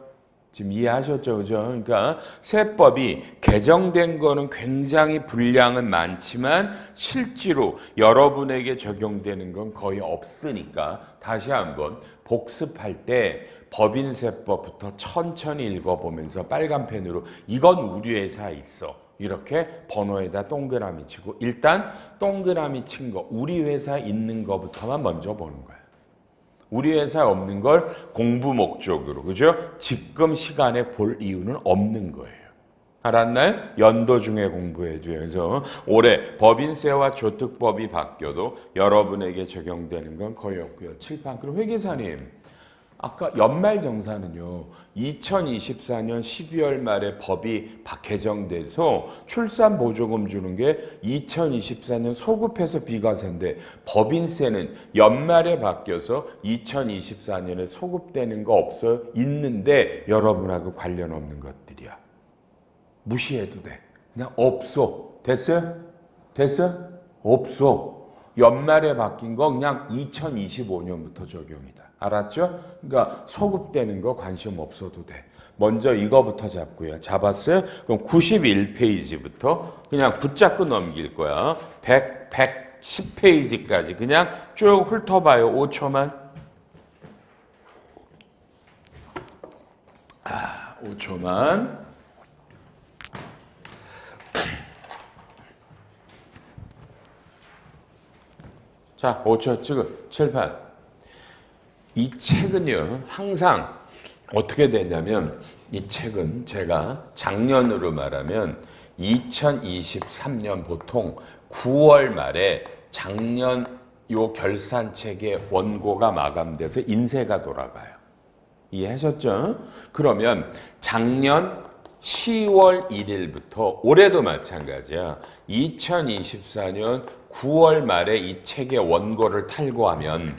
지금 이해하셨죠? 그죠? 그러니까 세법이 개정된 거는 굉장히 분량은 많지만 실제로 여러분에게 적용되는 건 거의 없으니까 다시 한번 복습할 때 법인세법부터 천천히 읽어보면서 빨간 펜으로 이건 우리 회사에 있어. 이렇게 번호에다 동그라미 치고 일단 동그라미 친 거 우리 회사에 있는 거부터만 먼저 보는 거예요. 우리 회사에 없는 걸 공부 목적으로 그죠? 지금 시간에 볼 이유는 없는 거예요. 알았나요? 연도 중에 공부해줘요. 그래서 올해 법인세와 조특법이 바뀌어도 여러분에게 적용되는 건 거의 없고요. 칠판. 그럼 회계사님 아까 연말정산은요. 2024년 12월 말에 법이 개정돼서 출산보조금 주는 게 2024년 소급해서 비과세인데 법인세는 연말에 바뀌어서 2024년에 소급되는 거 없어요? 있는데 여러분하고 관련 없는 것들이야. 무시해도 돼. 그냥 없어. 됐어요? 됐어요? 없어. 연말에 바뀐 거 그냥 2025년부터 적용이다. 알았죠? 그러니까 소급되는 거 관심 없어도 돼. 먼저 이거부터 잡고요. 잡았어요? 그럼 91페이지부터 그냥 붙잡고 넘길 거야. 110페이지까지 그냥 쭉 훑어봐요. 5초만. 5초만. 자, 5초 지금 칠판. 이 책은요, 항상 어떻게 되냐면, 이 책은 제가 작년으로 말하면 2023년 보통 9월 말에 작년 요 결산책의 원고가 마감돼서 인쇄가 돌아가요. 이해하셨죠? 그러면 작년 10월 1일부터 올해도 마찬가지야. 2024년 9월 말에 이 책의 원고를 탈고하면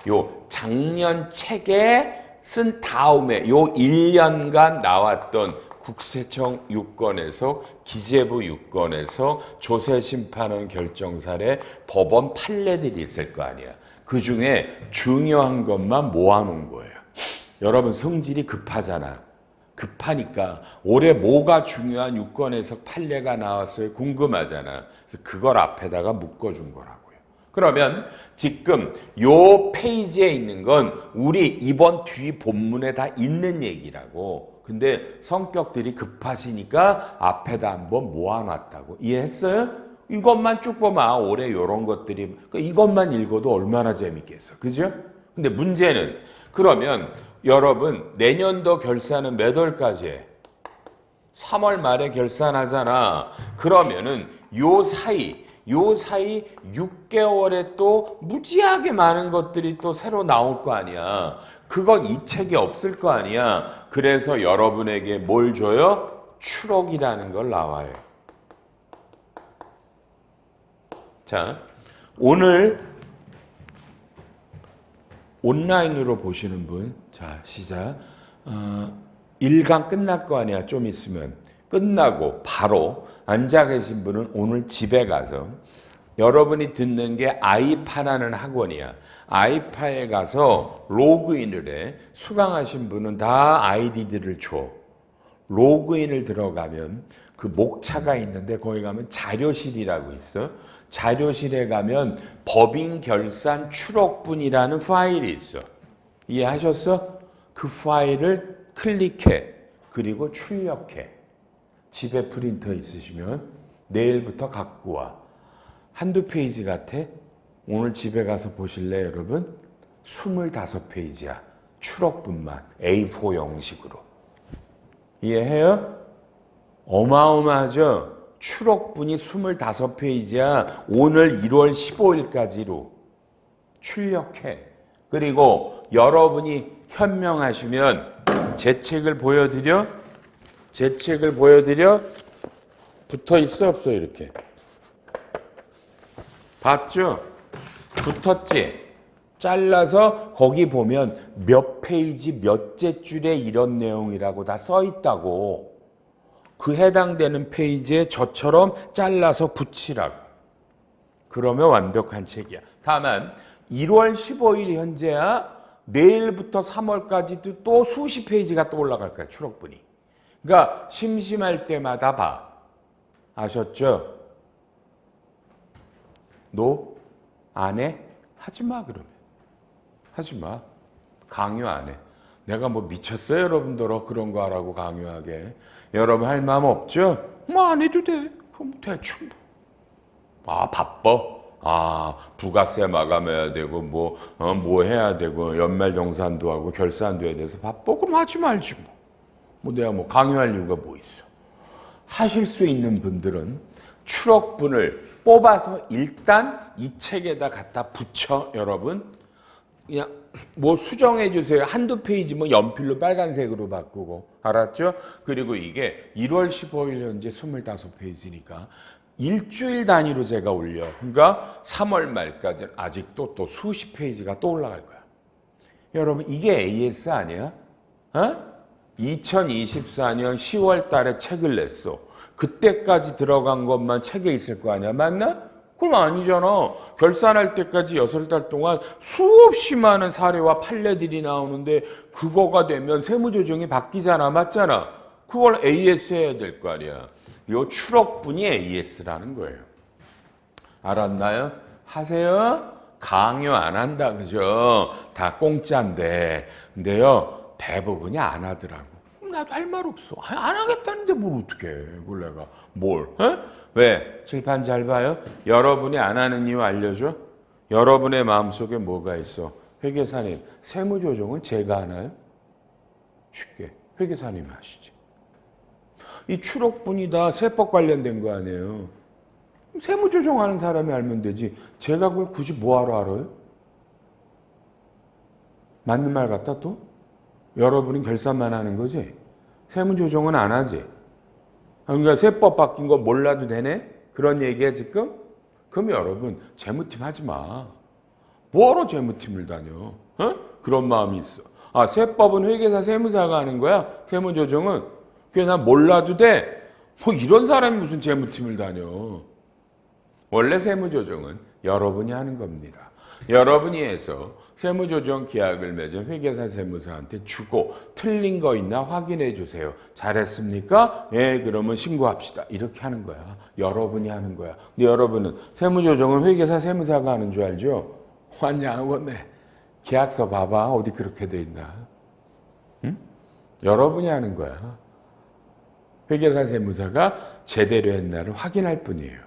요 작년 책에 쓴 다음에 요 1년간 나왔던 국세청 유권에서 기재부 유권에서 조세심판원 결정사례 법원 판례들이 있을 거 아니야. 그중에 중요한 것만 모아놓은 거예요. 여러분 성질이 급하잖아. 급하니까 올해 뭐가 중요한 유권에서 판례가 나왔어요? 궁금하잖아. 그래서 그걸 앞에다가 묶어준 거라고요. 그러면 지금 요 페이지에 있는 건 우리 이번 뒤 본문에 다 있는 얘기라고. 근데 성격들이 급하시니까 앞에다 한번 모아놨다고. 이해했어요? 이것만 쭉 보면 올해 요런 것들이 이것만 읽어도 얼마나 재밌겠어. 그죠? 근데 문제는 그러면 여러분 내년도 결산은 몇 월까지 해? 3월 말에 결산하잖아. 그러면은 요 사이 6개월에 또 무지하게 많은 것들이 또 새로 나올 거 아니야. 그건 이 책에 없을 거 아니야. 그래서 여러분에게 뭘 줘요? 추록이라는 걸 나와요. 자, 오늘 온라인으로 보시는 분, 자, 시작. 1강 끝날 거 아니야, 좀 있으면. 끝나고 바로 앉아 계신 분은 오늘 집에 가서 여러분이 듣는 게 아이파라는 학원이야. 아이파에 가서 로그인을 해. 수강하신 분은 다 아이디들을 줘. 로그인을 들어가면 그 목차가 있는데 거기 가면 자료실이라고 있어. 자료실에 가면 법인 결산 추록분이라는 파일이 있어. 이해하셨어? 그 파일을 클릭해. 그리고 출력해. 집에 프린터 있으시면 내일부터 갖고 와. 한두 페이지 같아? 오늘 집에 가서 보실래요, 여러분? 25페이지야. 추록분만 A4 형식으로. 이해해요? 어마어마하죠? 추록분이 25페이지야. 오늘 1월 15일까지로 출력해. 그리고 여러분이 현명하시면 제 책을 보여드려? 제 책을 보여드려? 붙어 있어, 없어, 이렇게? 봤죠? 붙었지? 잘라서 거기 보면 몇 페이지 몇째 줄에 이런 내용이라고 다 써 있다고. 그 해당되는 페이지에 저처럼 잘라서 붙이라고. 그러면 완벽한 책이야. 다만 1월 15일 현재야. 내일부터 3월까지도 또 수십 페이지가 또 올라갈 거야, 추록분이. 그러니까 심심할 때마다 봐. 아셨죠? 너 안 해? 하지 마, 그러면. 하지 마. 강요 안 해. 내가 뭐 미쳤어요, 여러분들어? 그런 거 하라고 강요하게. 여러분 할 마음 없죠? 뭐 안 해도 돼. 그럼 대충. 아, 바빠? 아, 부가세 마감해야 되고, 뭐 해야 되고, 연말정산도 하고, 결산도 해야 돼서 바빠? 그럼 하지 말지 뭐. 뭐 내가 뭐 강요할 이유가 뭐 있어. 하실 수 있는 분들은 추록분을 뽑아서 일단 이 책에다 갖다 붙여, 여러분. 그냥 뭐 수정해 주세요. 한두 페이지 뭐 연필로 빨간색으로 바꾸고. 알았죠? 그리고 이게 1월 15일 현재 25페이지니까 일주일 단위로 제가 올려. 그러니까 3월 말까지 아직도 또 수십 페이지가 또 올라갈 거야. 여러분 이게 AS 아니야? 어? 2024년 10월 달에 책을 냈어. 그때까지 들어간 것만 책에 있을 거 아니야. 맞나? 그럼 아니잖아. 결산할 때까지 6달 동안 수없이 많은 사례와 판례들이 나오는데 그거가 되면 세무조정이 바뀌잖아. 맞잖아. 그걸 AS 해야 될 거 아니야. 요 추록분이 AS라는 거예요. 알았나요? 하세요? 강요 안 한다. 그죠? 다 공짜인데. 근데요, 대부분이 안 하더라고. 나도 할 말 없어. 안 하겠다는데 뭘 어떻게 해. 그걸 내가 뭘. 에? 왜? 칠판 잘 봐요. 여러분이 안 하는 이유 알려줘? 여러분의 마음속에 뭐가 있어? 회계사님, 세무조정은 제가 하나요? 쉽게. 회계사님이 하시지. 이 추록분이 다 세법 관련된 거 아니에요. 세무조정하는 사람이 알면 되지. 제가 그걸 굳이 뭐하러 알아요? 맞는 말 같다 또? 여러분은 결산만 하는 거지? 세무조정은 안 하지? 그러니까 세법 바뀐 거 몰라도 되네? 그런 얘기야 지금? 그럼 여러분 재무팀 하지 마. 뭐하러 재무팀을 다녀? 어? 그런 마음이 있어. 아, 세법은 회계사 세무사가 하는 거야? 세무조정은? 그게 난 몰라도 돼? 뭐 이런 사람이 무슨 재무팀을 다녀? 원래 세무조정은 여러분이 하는 겁니다. 여러분이 해서 세무조정 계약을 맺은 회계사 세무사한테 주고 틀린 거 있나 확인해 주세요. 잘했습니까? 예, 그러면 신고합시다. 이렇게 하는 거야. 여러분이 하는 거야. 근데 여러분은 세무조정은 회계사 세무사가 하는 줄 알죠? 환장하겠네. 계약서 봐봐. 어디 그렇게 돼 있나? 응? 여러분이 하는 거야. 회계사 세무사가 제대로 했나를 확인할 뿐이에요.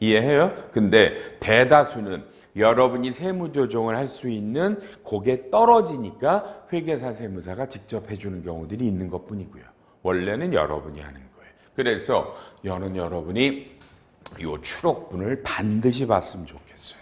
이해해요? 근데 대다수는 여러분이 세무조정을 할 수 있는 그게 떨어지니까 회계사 세무사가 직접 해주는 경우들이 있는 것뿐이고요. 원래는 여러분이 하는 거예요. 그래서 여러분이 이 추록분을 반드시 봤으면 좋겠어요.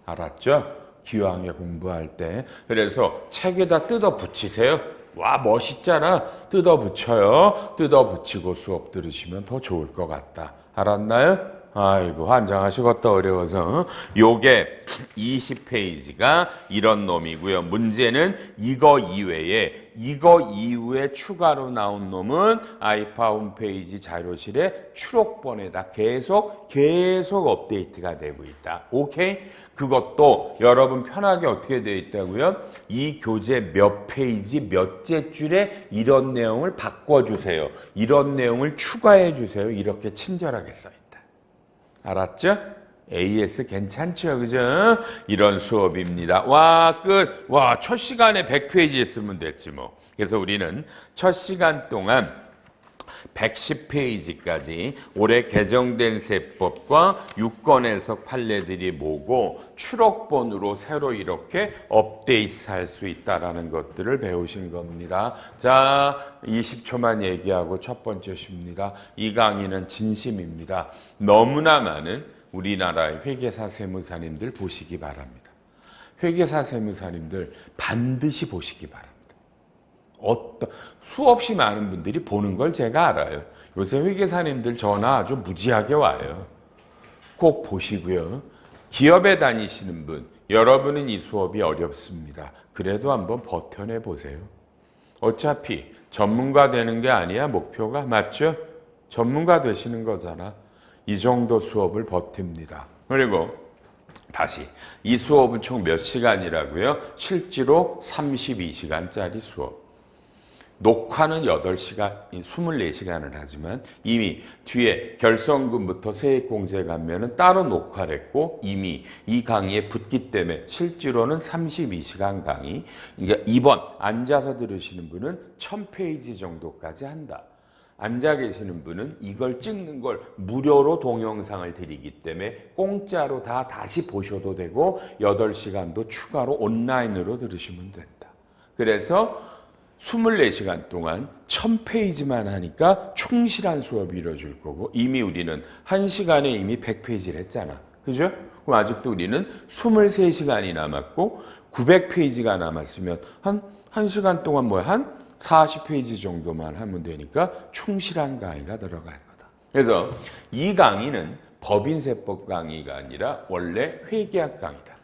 알았죠? 기왕에 공부할 때. 그래서 책에다 뜯어 붙이세요. 와, 멋있잖아. 뜯어 붙여요. 뜯어 붙이고 수업 들으시면 더 좋을 것 같다. 알았나요? 아이고 환장하시겠다 어려워서. 요게 20페이지가 이런 놈이고요. 문제는 이거 이후에 추가로 나온 놈은 아이파 홈페이지 자료실에 추록본에다 계속 업데이트가 되고 있다. 오케이? 그것도 여러분 편하게 어떻게 되어 있다고요? 이 교재 몇 페이지 몇째 줄에 이런 내용을 바꿔주세요. 이런 내용을 추가해 주세요. 이렇게 친절하게 써 있다. 알았죠? AS 괜찮죠? 그죠? 이런 수업입니다. 와, 끝! 와, 첫 시간에 100페이지 했으면 됐지 뭐. 그래서 우리는 첫 시간 동안 110페이지까지 올해 개정된 세법과 유권 해석 판례들이 뭐고 추록본으로 새로 이렇게 업데이트할 수 있다라는 것들을 배우신 겁니다. 자, 20초만 얘기하고 첫 번째 쉽니다. 이 강의는 진심입니다. 너무나 많은 우리나라의 회계사 세무사님들 보시기 바랍니다. 회계사 세무사님들 반드시 보시기 바랍니다. 수없이 많은 분들이 보는 걸 제가 알아요. 요새 회계사님들 전화 아주 무지하게 와요. 꼭 보시고요. 기업에 다니시는 분, 여러분은 이 수업이 어렵습니다. 그래도 한번 버텨내 보세요. 어차피 전문가 되는 게 아니야, 목표가. 맞죠? 전문가 되시는 거잖아. 이 정도 수업을 버팁니다. 그리고 다시 이 수업은 총 몇 시간이라고요? 실제로 32시간짜리 수업. 녹화는 8시간, 24시간을 하지만 이미 뒤에 결성금부터 세액공제 감면은 따로 녹화를 했고 이미 이 강의에 붙기 때문에 실제로는 32시간 강의. 그러니까 이번 앉아서 들으시는 분은 1000페이지 정도까지 한다. 앉아 계시는 분은 이걸 찍는 걸 무료로 동영상을 드리기 때문에 공짜로 다 다시 보셔도 되고 8시간도 추가로 온라인으로 들으시면 된다. 그래서 24시간 동안 1000페이지만 하니까 충실한 수업이 이루어질 거고 이미 우리는 1시간에 이미 100페이지를 했잖아. 그죠? 그럼 아직도 우리는 23시간이 남았고 900페이지가 남았으면 한 1시간 동안 한 40페이지 정도만 하면 되니까 충실한 강의가 들어갈 거다. 그래서 이 강의는 법인세법 강의가 아니라 원래 회계학 강의다.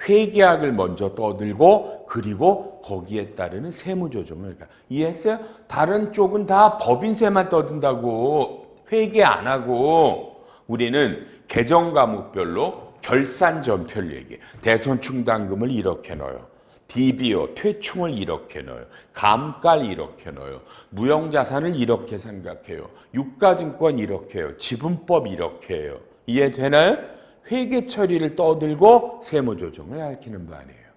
회계학을 먼저 떠들고 그리고 거기에 따르는 세무조정을. 이해했어요? 다른 쪽은 다 법인세만 떠든다고. 회계 안 하고. 우리는 개정 과목별로 결산 전표를 얘기해. 대손충당금을 이렇게 넣어요. DBO, 퇴충을 이렇게 넣어요. 감가를 이렇게 넣어요. 무형자산을 이렇게 생각해요. 유가증권 이렇게 해요. 지분법 이렇게 해요. 이해되나요? 회계 처리를 떠들고 세무조정을 밝히는 반이에요.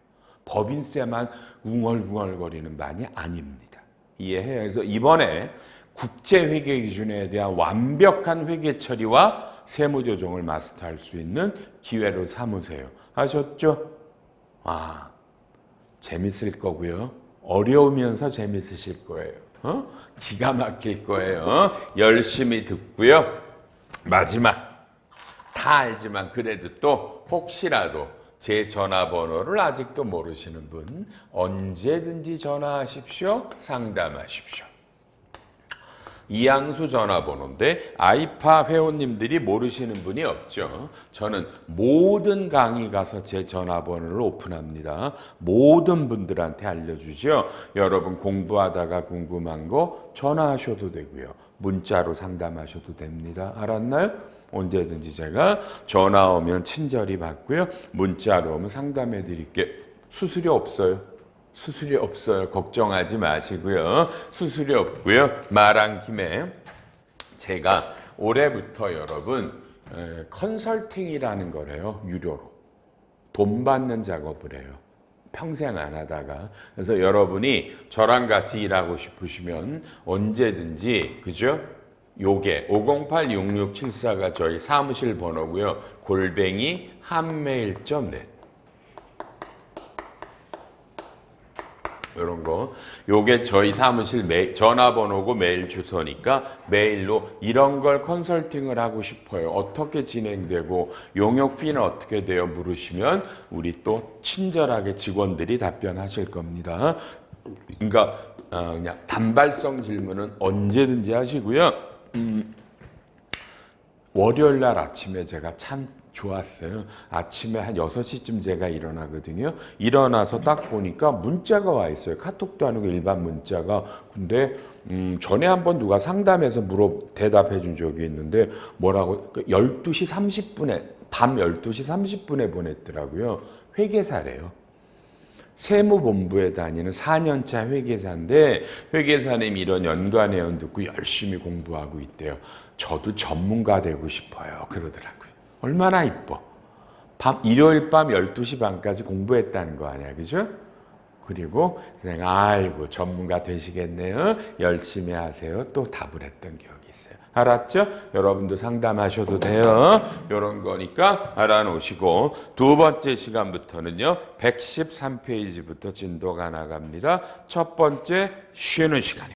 법인세만 웅얼웅얼거리는 반이 아닙니다. 이해해요? 그래서 이번에 국제회계기준에 대한 완벽한 회계 처리와 세무조정을 마스터할 수 있는 기회로 삼으세요. 아셨죠? 재밌을 거고요. 어려우면서 재밌으실 거예요. 기가 막힐 거예요. 열심히 듣고요. 마지막. 다 알지만 그래도 또 혹시라도 제 전화번호를 아직도 모르시는 분 언제든지 전화하십시오. 상담하십시오. 이양수 전화번호인데 아이파 회원님들이 모르시는 분이 없죠. 저는 모든 강의 가서 제 전화번호를 오픈합니다. 모든 분들한테 알려주죠. 여러분 공부하다가 궁금한 거 전화하셔도 되고요. 문자로 상담하셔도 됩니다. 알았나요? 언제든지 제가 전화 오면 친절히 받고요. 문자로 오면 상담해 드릴게요. 수수료 없어요. 수수료 없어요. 걱정하지 마시고요. 수수료 없고요. 말한 김에 제가 올해부터 여러분 컨설팅이라는 거래요. 유료로. 돈 받는 작업을 해요. 평생 안 하다가. 그래서 여러분이 저랑 같이 일하고 싶으시면 언제든지, 그죠? 요게 508-6674가 저희 사무실 번호고요. @한메일.net 이런 거. 요게 저희 사무실 전화번호고 메일 주소니까 메일로 이런 걸 컨설팅을 하고 싶어요. 어떻게 진행되고 용역 피는 어떻게 돼요? 물으시면 우리 또 친절하게 직원들이 답변하실 겁니다. 그러니까 그냥 단발성 질문은 언제든지 하시고요. 월요일 날 아침에 제가 참 좋았어요. 아침에 한 6시쯤 제가 일어나거든요. 일어나서 딱 보니까 문자가 와 있어요. 카톡도 아니고 일반 문자가. 근데 전에 한번 누가 상담해서 대답해 준 적이 있는데 뭐라고 12시 30분에 밤 12시 30분에 보냈더라고요. 회계사래요. 세무본부에 다니는 4년차 회계사인데 회계사님 이런 연관회원 듣고 열심히 공부하고 있대요. 저도 전문가 되고 싶어요. 그러더라고요. 얼마나 이뻐. 일요일 밤 12시 반까지 공부했다는 거 아니야. 그죠? 그리고 그냥 아이고 전문가 되시겠네요. 열심히 하세요. 또 답을 했던 기억이 있어요. 알았죠? 여러분도 상담하셔도 돼요. 이런 거니까 알아놓으시고 두 번째 시간부터는요. 113페이지부터 진도가 나갑니다. 첫 번째 쉬는 시간입니다.